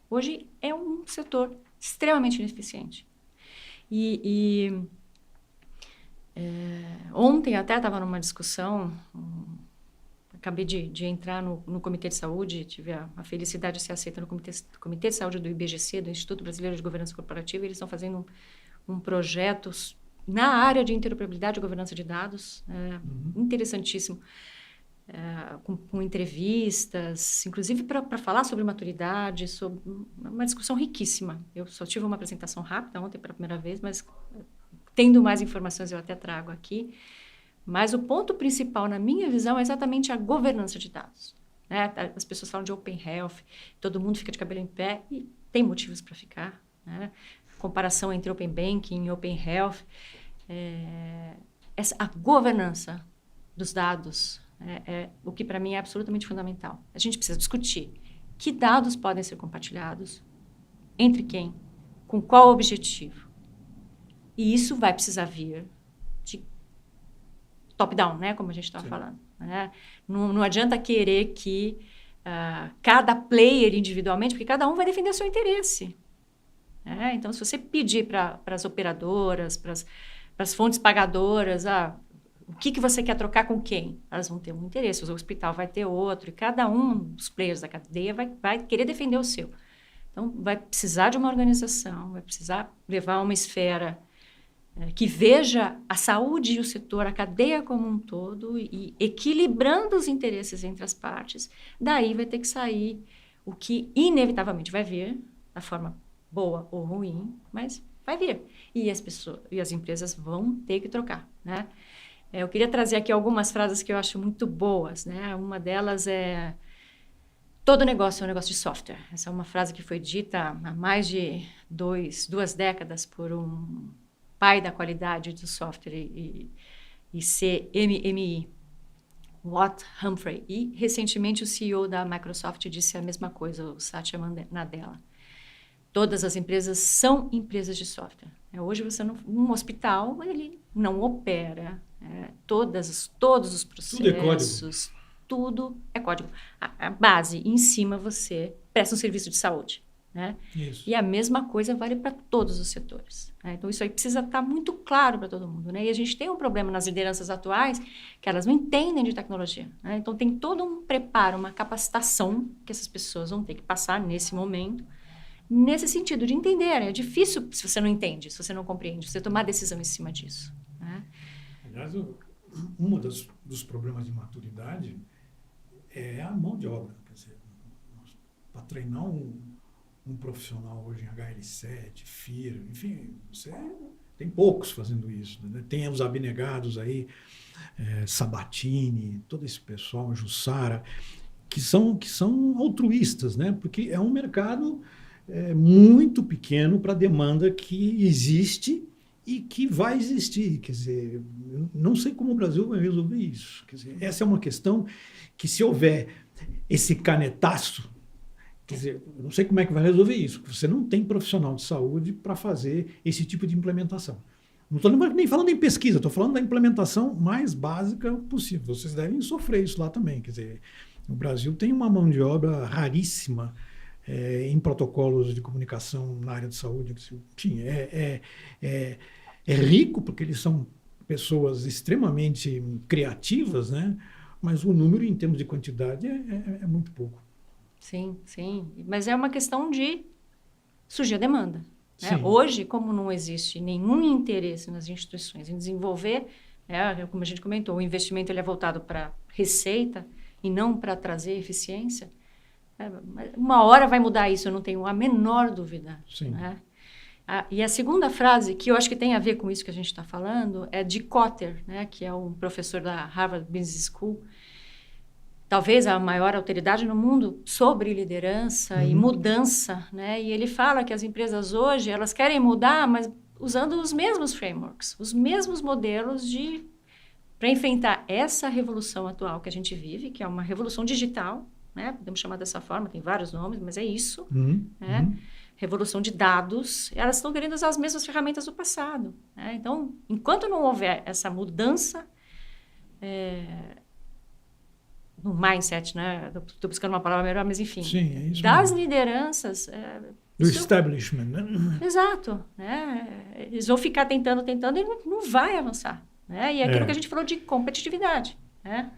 Speaker 2: Hoje é um setor extremamente ineficiente. Ontem até estava numa discussão, acabei de entrar no Comitê de Saúde, tive a felicidade de ser aceita no Comitê de Saúde do IBGC, do Instituto Brasileiro de Governança Corporativa, e eles estão fazendo um projeto na área de interoperabilidade e governança de dados, interessantíssimo, com entrevistas, inclusive para falar sobre maturidade, sobre uma discussão riquíssima. Eu só tive uma apresentação rápida ontem pela primeira vez, mas tendo mais informações eu até trago aqui. Mas o ponto principal, na minha visão, é exatamente a governança de dados. Né? As pessoas falam de Open Health, todo mundo fica de cabelo em pé, e tem motivos para ficar. Né? Comparação entre Open Banking e Open Health. a governança dos dados é o que para mim é absolutamente fundamental. A gente precisa discutir que dados podem ser compartilhados, entre quem, com qual objetivo. E isso vai precisar vir de top-down, né, como a gente estava falando. Né? Não adianta querer que cada player individualmente, porque cada um vai defender o seu interesse. Né? Então, se você pedir para as operadoras, para as fontes pagadoras, o que você quer trocar com quem? Elas vão ter um interesse, o hospital vai ter outro, e cada um dos players da cadeia vai querer defender o seu. Então, vai precisar de uma organização, vai precisar levar uma esfera que veja a saúde e o setor, a cadeia como um todo, e equilibrando os interesses entre as partes. Daí vai ter que sair o que inevitavelmente vai vir, da forma boa ou ruim, mas vai vir. E as empresas vão ter que trocar, né? Eu queria trazer aqui algumas frases que eu acho muito boas, né? Uma delas é: todo negócio é um negócio de software. Essa é uma frase que foi dita há mais de duas décadas por um pai da qualidade do software e CMMI, Watt Humphrey. E, recentemente, o CEO da Microsoft disse a mesma coisa, o Satya Nadella. Todas as empresas são empresas de software. Hoje, um hospital, ele não opera. Todos os processos, tudo é código. A base, em cima, você presta um serviço de saúde. Né? E a mesma coisa vale para todos os setores. Né? Então, isso aí precisa estar muito claro para todo mundo. Né? E a gente tem um problema nas lideranças atuais, que elas não entendem de tecnologia. Né? Então, tem todo um preparo, uma capacitação que essas pessoas vão ter que passar nesse momento, nesse sentido de entender. É difícil se você não entende, se você não compreende, você tomar decisão em cima disso. Né?
Speaker 1: Aliás, um dos problemas de maturidade é a mão de obra. Quer dizer, para treinar um profissional hoje em HL7, FIR, enfim, você tem poucos fazendo isso. Né? Tem os abnegados aí, Sabatini, todo esse pessoal, Jussara, que são altruístas, né? Porque é um mercado muito pequeno para a demanda que existe e que vai existir. Quer dizer, não sei como o Brasil vai resolver isso. Quer dizer, essa é uma questão que, se houver esse canetaço, quer dizer, eu não sei como é que vai resolver isso. Você não tem profissional de saúde para fazer esse tipo de implementação. Não estou nem falando em pesquisa, estou falando da implementação mais básica possível. Vocês devem sofrer isso lá também. Quer dizer, o Brasil tem uma mão de obra raríssima em protocolos de comunicação na área de saúde. Enfim, é rico porque eles são pessoas extremamente criativas, né? Mas o número, em termos de quantidade, é muito pouco.
Speaker 2: Sim, sim. Mas é uma questão de surgir a demanda. Né? Hoje, como não existe nenhum interesse nas instituições em desenvolver, como a gente comentou, o investimento ele é voltado para receita e não para trazer eficiência. Uma hora vai mudar isso, eu não tenho a menor dúvida.
Speaker 1: Sim.
Speaker 2: Né? E a segunda frase, que eu acho que tem a ver com isso que a gente está falando, é de Kotter, né? Que é um professor da Harvard Business School, talvez a maior autoridade no mundo sobre liderança e mudança. Né? E ele fala que as empresas hoje elas querem mudar, mas usando os mesmos frameworks, os mesmos modelos para enfrentar essa revolução atual que a gente vive, que é uma revolução digital. Né? Podemos chamar dessa forma, tem vários nomes, mas é isso. Né? Revolução de dados, elas estão querendo usar as mesmas ferramentas do passado. Né? Então, enquanto não houver essa mudança no mindset, né? Estou buscando uma palavra melhor, mas enfim,
Speaker 1: sim, é isso
Speaker 2: das
Speaker 1: mesmo.
Speaker 2: Lideranças...
Speaker 1: do establishment. Né?
Speaker 2: Exato. Né? Eles vão ficar tentando e não vai avançar. Né? E é aquilo que a gente falou de competitividade. Né?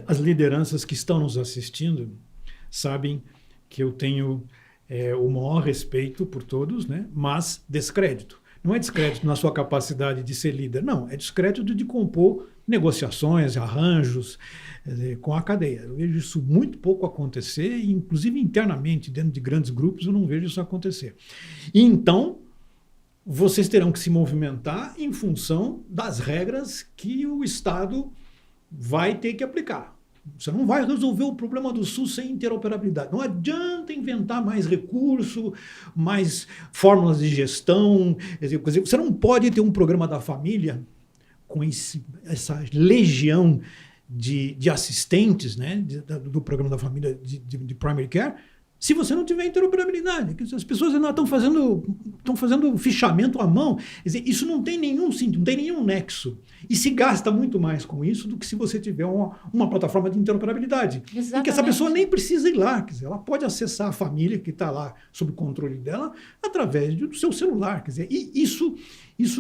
Speaker 1: As lideranças que estão nos assistindo sabem que eu tenho o maior respeito por todos, né? Mas descrédito. Não é descrédito na sua capacidade de ser líder, não. É descrédito de compor negociações, arranjos com a cadeia. Eu vejo isso muito pouco acontecer, e inclusive internamente, dentro de grandes grupos, eu não vejo isso acontecer. E então, vocês terão que se movimentar em função das regras que o Estado vai ter que aplicar. Você não vai resolver o problema do SUS sem interoperabilidade. Não adianta inventar mais recurso, mais fórmulas de gestão. Quer dizer, você não pode ter um programa da família com essa legião de assistentes, né, do programa da família de primary care, se você não tiver interoperabilidade. As pessoas ainda estão fazendo fichamento à mão. Quer dizer, isso não tem nenhum sentido, não tem nenhum nexo. E se gasta muito mais com isso do que se você tiver uma plataforma de interoperabilidade.
Speaker 2: Exatamente.
Speaker 1: E que essa pessoa nem precisa ir lá. Quer dizer, ela pode acessar a família que está lá sob controle dela através do seu celular. Quer dizer, e isso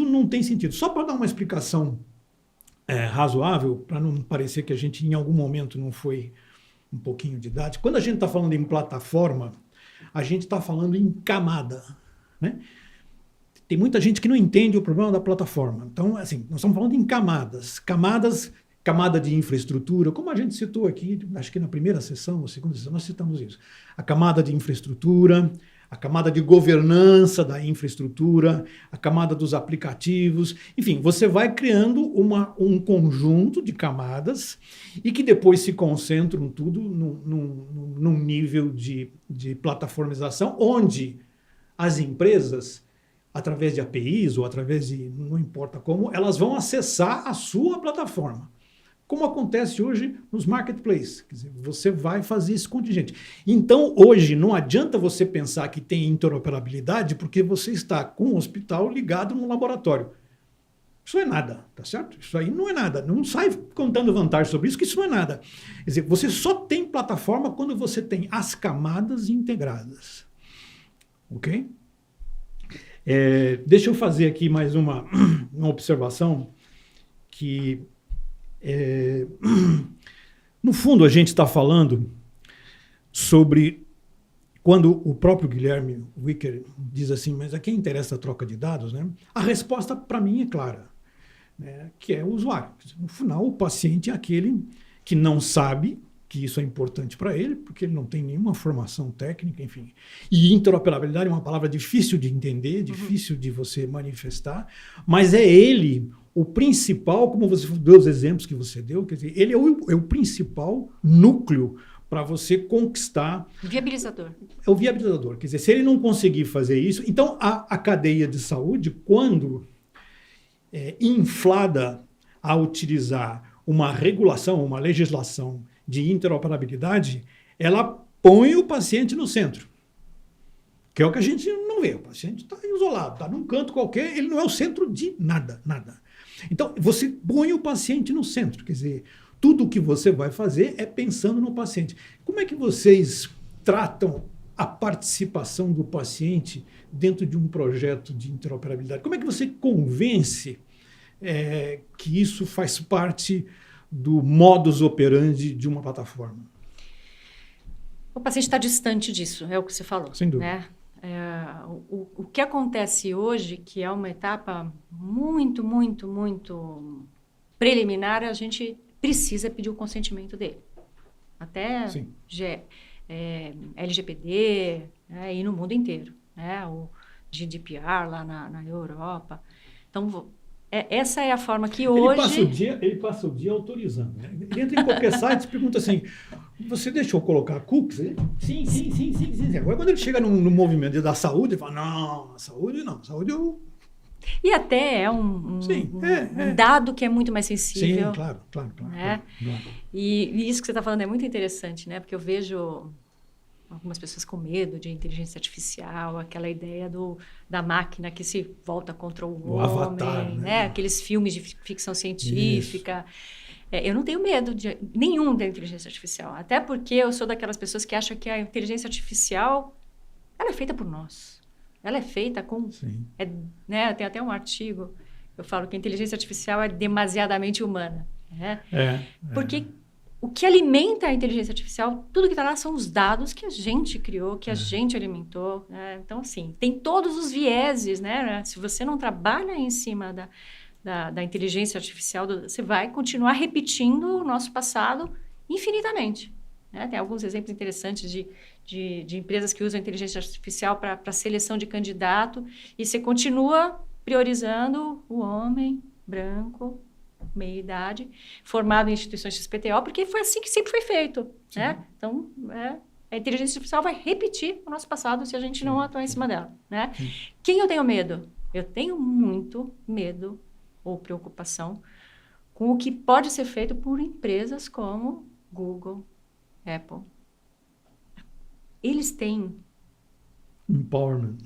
Speaker 1: não tem sentido. Só para dar uma explicação razoável, para não parecer que a gente em algum momento não foi um pouquinho didático. Quando a gente está falando em plataforma, a gente está falando em camada, né? Tem muita gente que não entende o problema da plataforma. Então, assim, nós estamos falando em camadas. Camada de infraestrutura, como a gente citou aqui, acho que na primeira sessão, ou segunda sessão, nós citamos isso. A camada de infraestrutura, a camada de governança da infraestrutura, a camada dos aplicativos. Enfim, você vai criando um conjunto de camadas e que depois se concentram tudo num nível de plataformização, onde as empresas, através de APIs ou através de, não importa como, elas vão acessar a sua plataforma. Como acontece hoje nos marketplaces. Quer dizer, você vai fazer esse contingente. Então, hoje, não adianta você pensar que tem interoperabilidade porque você está com o hospital ligado num laboratório. Isso não é nada, tá certo? Isso aí não é nada. Não sai contando vantagem sobre isso, que isso não é nada. Quer dizer, você só tem plataforma quando você tem as camadas integradas. Ok? Deixa eu fazer aqui mais uma observação que... no fundo, a gente está falando sobre quando o próprio Guilherme Wicker diz assim, mas a quem interessa a troca de dados, né? A resposta, para mim, é clara, né? Que é o usuário. No final, o paciente é aquele que não sabe que isso é importante para ele, porque ele não tem nenhuma formação técnica, enfim. E interoperabilidade é uma palavra difícil de entender, difícil de você manifestar, mas é ele o principal, como você deu os exemplos que você deu, quer dizer, ele é o principal núcleo para você conquistar...
Speaker 2: Viabilizador.
Speaker 1: É o viabilizador. Quer dizer, se ele não conseguir fazer isso... Então, a cadeia de saúde, quando inflada a utilizar uma regulação, uma legislação de interoperabilidade, ela põe o paciente no centro. Que é o que a gente não vê. O paciente está isolado, está num canto qualquer, ele não é o centro de nada, nada. Então, você põe o paciente no centro, quer dizer, tudo o que você vai fazer é pensando no paciente. Como é que vocês tratam a participação do paciente dentro de um projeto de interoperabilidade? Como é que você convence que isso faz parte do modus operandi de uma plataforma?
Speaker 2: O paciente está distante disso, é o que você falou.
Speaker 1: Sem dúvida.
Speaker 2: Né? O que acontece hoje, que é uma etapa muito, muito, muito preliminar, a gente precisa pedir o consentimento dele. Até LGPD, né, e no mundo inteiro. Né, o GDPR lá na Europa. Então, essa é a forma que hoje...
Speaker 1: Ele passa o dia autorizando. Né? Ele entra em qualquer site e pergunta assim, você deixou colocar cookies? Sim. Agora, quando ele chega no movimento da saúde, ele fala, não, saúde eu...
Speaker 2: E até é um dado que é muito mais sensível.
Speaker 1: Sim, claro.
Speaker 2: Né? Claro. E isso que você está falando é muito interessante, né? Porque eu vejo algumas pessoas com medo de inteligência artificial, aquela ideia da máquina que se volta contra o homem,
Speaker 1: Avatar, né?
Speaker 2: Aqueles filmes de ficção científica. Eu não tenho medo nenhum da inteligência artificial, até porque eu sou daquelas pessoas que acham que a inteligência artificial ela é feita por nós. Ela é feita com... né? Tem até um artigo, eu falo que a inteligência artificial é demasiadamente humana. Né? Porque o que alimenta a inteligência artificial, tudo que está lá são os dados que a gente criou, que a gente alimentou. Né? Então, assim, tem todos os vieses, né? Se você não trabalha em cima da inteligência artificial, você vai continuar repetindo o nosso passado infinitamente. Né? Tem alguns exemplos interessantes de empresas que usam a inteligência artificial para seleção de candidato e você continua priorizando o homem branco, meia-idade, formado em instituições XPTO, porque foi assim que sempre foi feito, né? Então, a inteligência artificial vai repetir o nosso passado se a gente não atuar em cima dela, né? Quem eu tenho medo? Eu tenho muito medo ou preocupação com o que pode ser feito por empresas como Google, Apple. Eles têm...
Speaker 1: Empowerment.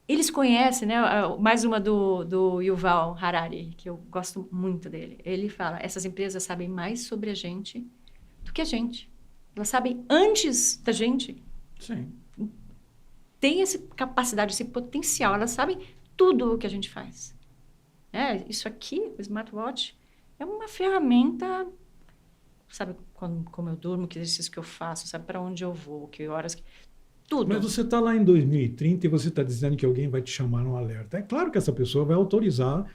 Speaker 2: Eles conhecem, né? Mais uma do Yuval Harari, que eu gosto muito dele. Ele fala, essas empresas sabem mais sobre a gente do que a gente. Elas sabem antes da gente.
Speaker 1: Sim.
Speaker 2: Tem essa capacidade, esse potencial. Elas sabem tudo o que a gente faz. Isso aqui, o smartwatch, é uma ferramenta... Sabe como eu durmo, que exercício que eu faço, sabe para onde eu vou, que horas... Tudo.
Speaker 1: Mas você está lá em 2030 e você está dizendo que alguém vai te chamar no alerta. É claro que essa pessoa vai autorizar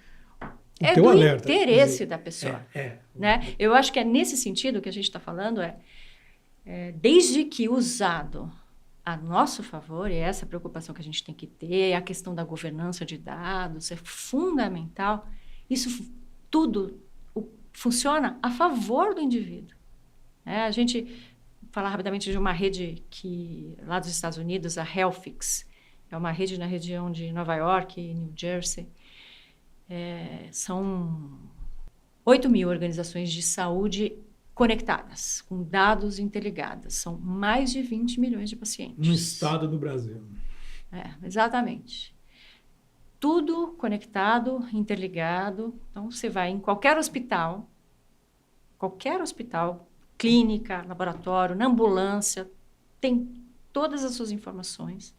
Speaker 1: o teu alerta.
Speaker 2: É do interesse da pessoa. Né? Eu acho que é nesse sentido que a gente está falando, desde que usado a nosso favor, e essa preocupação que a gente tem que ter, a questão da governança de dados, é fundamental. Isso tudo funciona a favor do indivíduo. A gente... falar rapidamente de uma rede que, lá dos Estados Unidos, a Healthfix, é uma rede na região de Nova York e New Jersey. São 8.000 organizações de saúde conectadas, com dados interligadas. São mais de 20 milhões de pacientes.
Speaker 1: No estado do Brasil.
Speaker 2: Exatamente. Tudo conectado, interligado. Então, você vai em qualquer hospital, clínica, laboratório, na ambulância, tem todas as suas informações.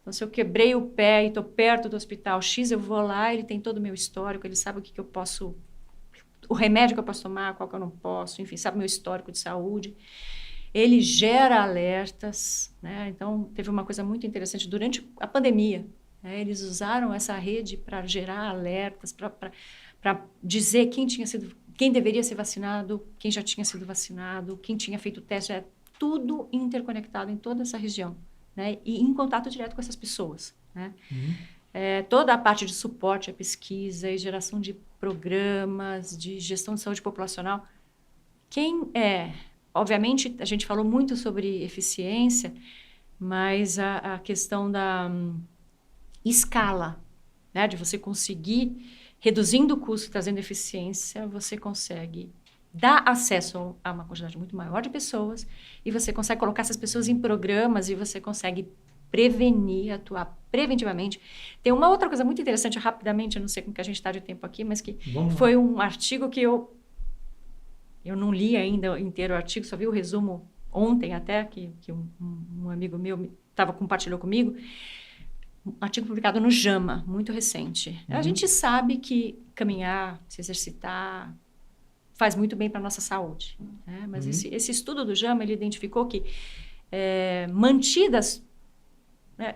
Speaker 2: Então, se eu quebrei o pé e estou perto do hospital X, eu vou lá, ele tem todo o meu histórico, ele sabe o que eu posso... O remédio que eu posso tomar, qual que eu não posso, enfim, sabe o meu histórico de saúde. Ele gera alertas, né? Então, teve uma coisa muito interessante. Durante a pandemia, eles usaram essa rede para gerar alertas, para dizer quem deveria ser vacinado, quem já tinha sido vacinado, quem tinha feito o teste, tudo interconectado em toda essa região, né? E em contato direto com essas pessoas, né? Toda a parte de suporte à pesquisa e geração de programas de gestão de saúde populacional. Obviamente, a gente falou muito sobre eficiência, mas a questão da escala, né? De você conseguir... reduzindo o custo, trazendo eficiência, você consegue dar acesso a uma quantidade muito maior de pessoas e você consegue colocar essas pessoas em programas e você consegue prevenir, atuar preventivamente. Tem uma outra coisa muito interessante, rapidamente, eu não sei como que a gente está de tempo aqui, mas que foi um artigo que eu não li ainda inteiro o artigo, só vi o resumo ontem até, que um amigo meu compartilhou comigo. Um artigo publicado no JAMA, muito recente. A gente sabe que caminhar, se exercitar, faz muito bem para a nossa saúde. Né? Mas esse estudo do JAMA, ele identificou que mantidas,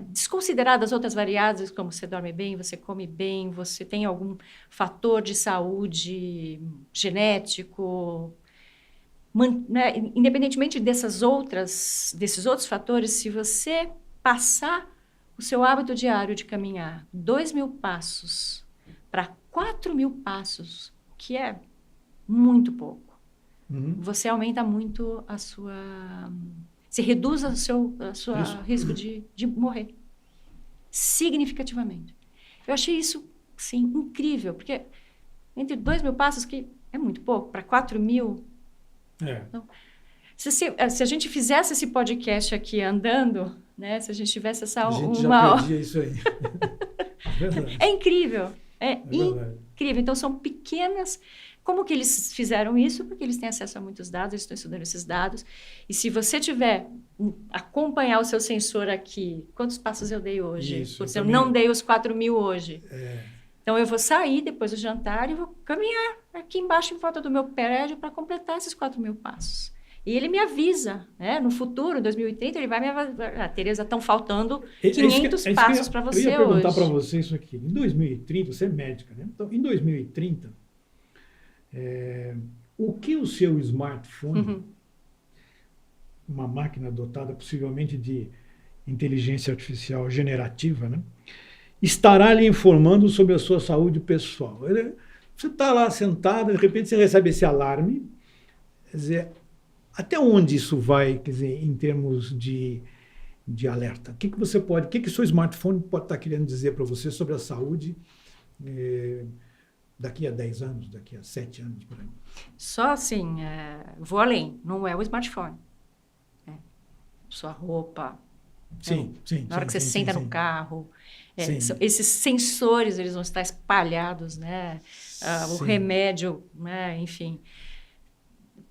Speaker 2: desconsideradas outras variáveis, como você dorme bem, você come bem, você tem algum fator de saúde genético, independentemente desses outros fatores, se você passar o seu hábito diário de caminhar 2.000 passos para 4.000 passos, que é muito pouco, você aumenta muito a sua... Você reduz o seu risco de morrer significativamente. Eu achei isso, sim, incrível, porque entre 2.000 passos, que é muito pouco, para 4.000... Então, se a gente fizesse esse podcast aqui andando... Né? Se a gente tivesse
Speaker 1: a gente já perdia isso aí.
Speaker 2: É incrível. Incrível. Então, são pequenas... Como que eles fizeram isso? Porque eles têm acesso a muitos dados, eles estão estudando esses dados. E se você tiver... acompanhar o seu sensor aqui... Quantos passos eu dei hoje?
Speaker 1: Isso,
Speaker 2: eu não dei os 4.000 hoje. Então, eu vou sair depois do jantar e vou caminhar aqui embaixo, em volta do meu prédio, para completar esses 4.000 passos. E ele me avisa, né? No futuro, 2030, ele vai me avisar. Tereza, estão faltando 500 passos para você hoje.
Speaker 1: Eu ia perguntar para você isso aqui. Em 2030, você é médica, né? Então, em 2030, o que o seu smartphone, uma máquina dotada possivelmente de inteligência artificial generativa, né? Estará lhe informando sobre a sua saúde pessoal? Você está lá sentado, de repente você recebe esse alarme. Quer dizer, até onde isso vai, quer dizer, em termos de alerta? O que você pode, o que o seu smartphone pode estar querendo dizer para você sobre a saúde daqui a 10 anos, daqui a 7 anos, por aí?
Speaker 2: Só assim, vou além, não é o smartphone. Sua roupa.
Speaker 1: Sim, sim.
Speaker 2: Na hora que você senta no carro,
Speaker 1: Sim.
Speaker 2: esses sensores, eles vão estar espalhados, né? O remédio, né? Enfim.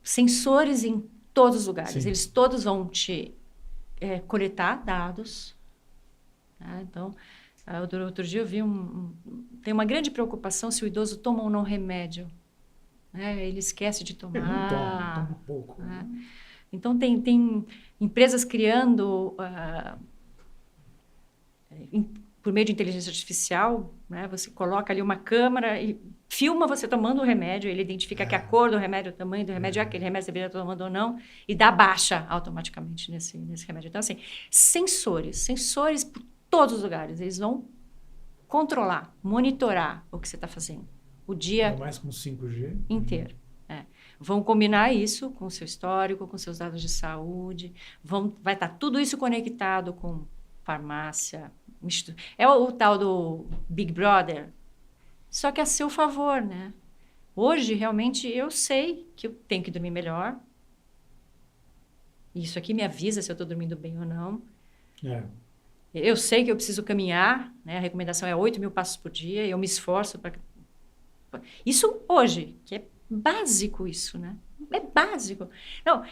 Speaker 2: Sensores em todos os lugares.
Speaker 1: Sim.
Speaker 2: Eles todos vão te coletar dados. Né? Então, outro dia eu vi tem uma grande preocupação se o idoso toma ou não remédio. Né? Ele esquece de tomar.
Speaker 1: Toma pouco.
Speaker 2: Né? Então, tem empresas criando, por meio de inteligência artificial, né? Você coloca ali uma câmera e filma você tomando o remédio, ele identifica que a cor do remédio, o tamanho do remédio, aquele remédio você deveria estar tomando ou não, e dá baixa automaticamente nesse remédio. Então, assim, sensores por todos os lugares, eles vão controlar, monitorar o que você está fazendo. O dia
Speaker 1: mais com 5G
Speaker 2: inteiro. Vão combinar isso com o seu histórico, com seus dados de saúde, vai estar tudo isso conectado com farmácia, é o tal do Big Brother, só que a seu favor, né? Hoje, realmente, eu sei que eu tenho que dormir melhor, isso aqui me avisa se eu estou dormindo bem ou não. Eu sei que eu preciso caminhar, né? A recomendação é 8.000 passos por dia, eu me esforço para... Isso hoje, que é básico isso, né? É básico. Não,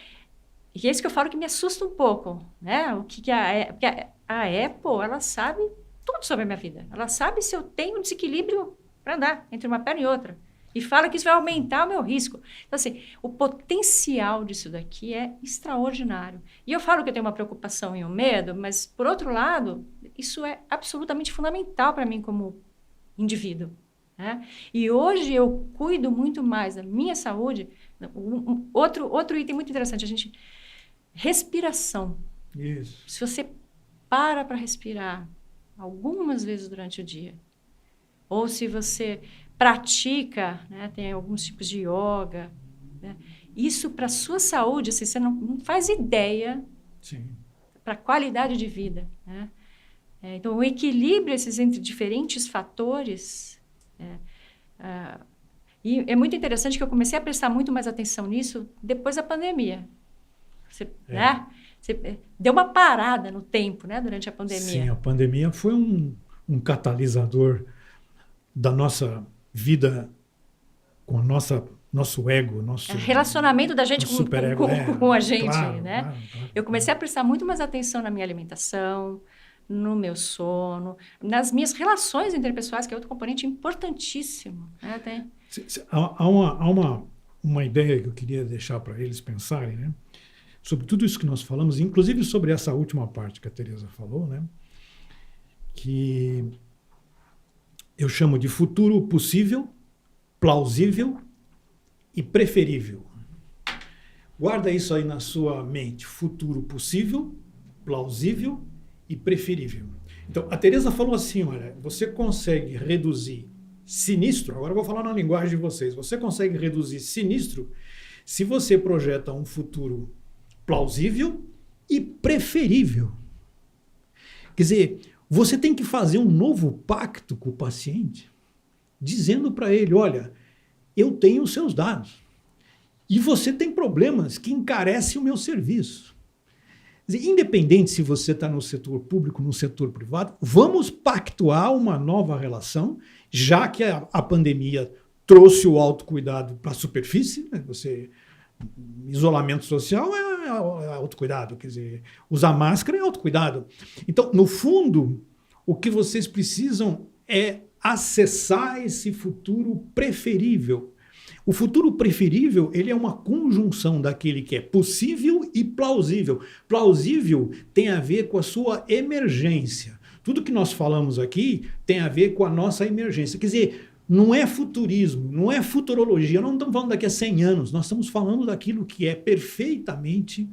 Speaker 2: e é isso que eu falo que me assusta um pouco, né? Porque a Apple, ela sabe tudo sobre a minha vida. Ela sabe se eu tenho um desequilíbrio para andar entre uma perna e outra. E fala que isso vai aumentar o meu risco. Então, assim, o potencial disso daqui é extraordinário. E eu falo que eu tenho uma preocupação e um medo, mas, por outro lado, isso é absolutamente fundamental para mim como indivíduo. Né? E hoje eu cuido muito mais da minha saúde. Outro item muito interessante, respiração.
Speaker 1: Isso.
Speaker 2: Se você para respirar algumas vezes durante o dia, ou se você pratica, né, tem alguns tipos de yoga, né, isso para a sua saúde, assim, você não faz ideia para a qualidade de vida. Né? Então, o equilíbrio entre diferentes fatores... e é muito interessante que eu comecei a prestar muito mais atenção nisso depois da pandemia. Né? Você deu uma parada no tempo, né, durante a pandemia.
Speaker 1: Sim, a pandemia foi um catalisador da nossa vida com nosso ego,
Speaker 2: relacionamento da gente com a gente.
Speaker 1: Claro,
Speaker 2: né?
Speaker 1: Claro.
Speaker 2: Eu comecei a prestar muito mais atenção na minha alimentação, no meu sono, nas minhas relações interpessoais, que é outro componente importantíssimo. Né?
Speaker 1: Há uma ideia que eu queria deixar para eles pensarem, né? Sobre tudo isso que nós falamos, inclusive sobre essa última parte que a Teresa falou, né? Que eu chamo de futuro possível, plausível e preferível. Guarda isso aí na sua mente. Futuro possível, plausível e preferível. Então, a Teresa falou assim, olha, você consegue reduzir sinistro, agora eu vou falar na linguagem de vocês, você consegue reduzir sinistro se você projeta um futuro plausível e preferível. Quer dizer, você tem que fazer um novo pacto com o paciente, dizendo para ele, olha, eu tenho os seus dados e você tem problemas que encarecem o meu serviço. Quer dizer, independente se você está no setor público ou no setor privado, vamos pactuar uma nova relação, já que a pandemia trouxe o autocuidado para a superfície, né? Isolamento social é autocuidado, quer dizer, usar máscara é autocuidado. Então, no fundo, o que vocês precisam é acessar esse futuro preferível. O futuro preferível, ele é uma conjunção daquele que é possível e plausível. Plausível tem a ver com a sua emergência. Tudo que nós falamos aqui tem a ver com a nossa emergência. Quer dizer, não é futurismo, não é futurologia, não estamos falando daqui a 100 anos, nós estamos falando daquilo que é perfeitamente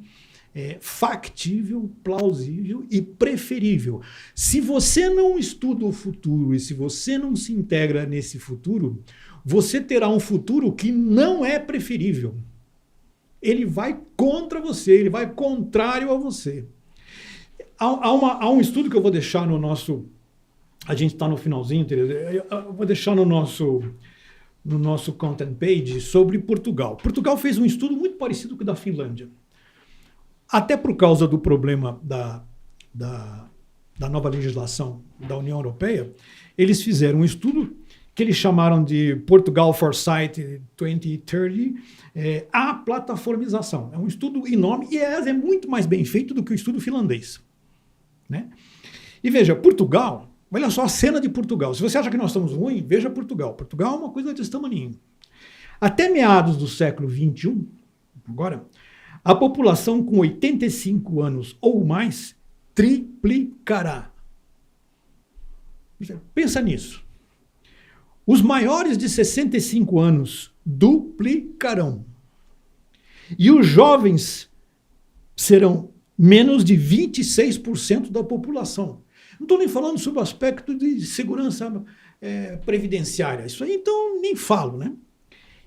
Speaker 1: factível, plausível e preferível. Se você não estuda o futuro e se você não se integra nesse futuro, você terá um futuro que não é preferível. Ele vai contra você, ele vai contrário a você. Há um estudo que eu vou deixar no nosso... A gente está no finalzinho, Tereza. Eu vou deixar no nosso content page sobre Portugal. Portugal fez um estudo muito parecido com o da Finlândia. Até por causa do problema da nova legislação da União Europeia, eles fizeram um estudo que eles chamaram de Portugal Foresight 2030, a plataformização. É um estudo enorme e é muito mais bem feito do que o estudo finlandês. Né? E veja, Portugal, olha só a cena de Portugal. Se você acha que nós estamos ruins, veja Portugal. Portugal é uma coisa desse tamanho. Até meados do século XXI, agora, a população com 85 anos ou mais triplicará. Pensa nisso. Os maiores de 65 anos duplicarão. E os jovens serão menos de 26% da população. Não estou nem falando sobre o aspecto de segurança previdenciária. Isso aí, então, nem falo, né?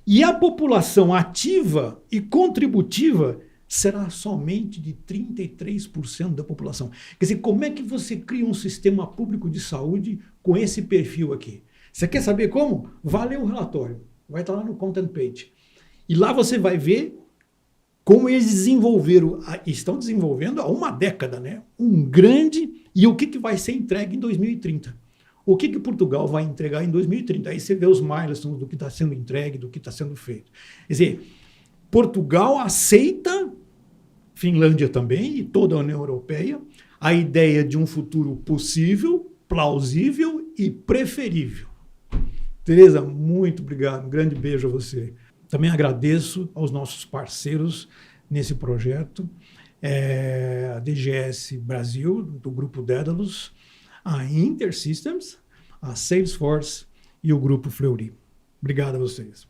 Speaker 1: E a população ativa e contributiva será somente de 33% da população. Quer dizer, como é que você cria um sistema público de saúde com esse perfil aqui? Você quer saber como? Vá ler o relatório. Vai estar lá no content page. E lá você vai ver como eles estão desenvolvendo há uma década, né? Um grande... E o que vai ser entregue em 2030? O que Portugal vai entregar em 2030? Aí você vê os milestones do que está sendo entregue, do que está sendo feito. Quer dizer, Portugal aceita, Finlândia também, e toda a União Europeia, a ideia de um futuro possível, plausível e preferível. Tereza, muito obrigado. Um grande beijo a você. Também agradeço aos nossos parceiros nesse projeto, a DGS Brasil, do Grupo Daedalus, a InterSystems, a Salesforce e o Grupo Fleury. Obrigado a vocês.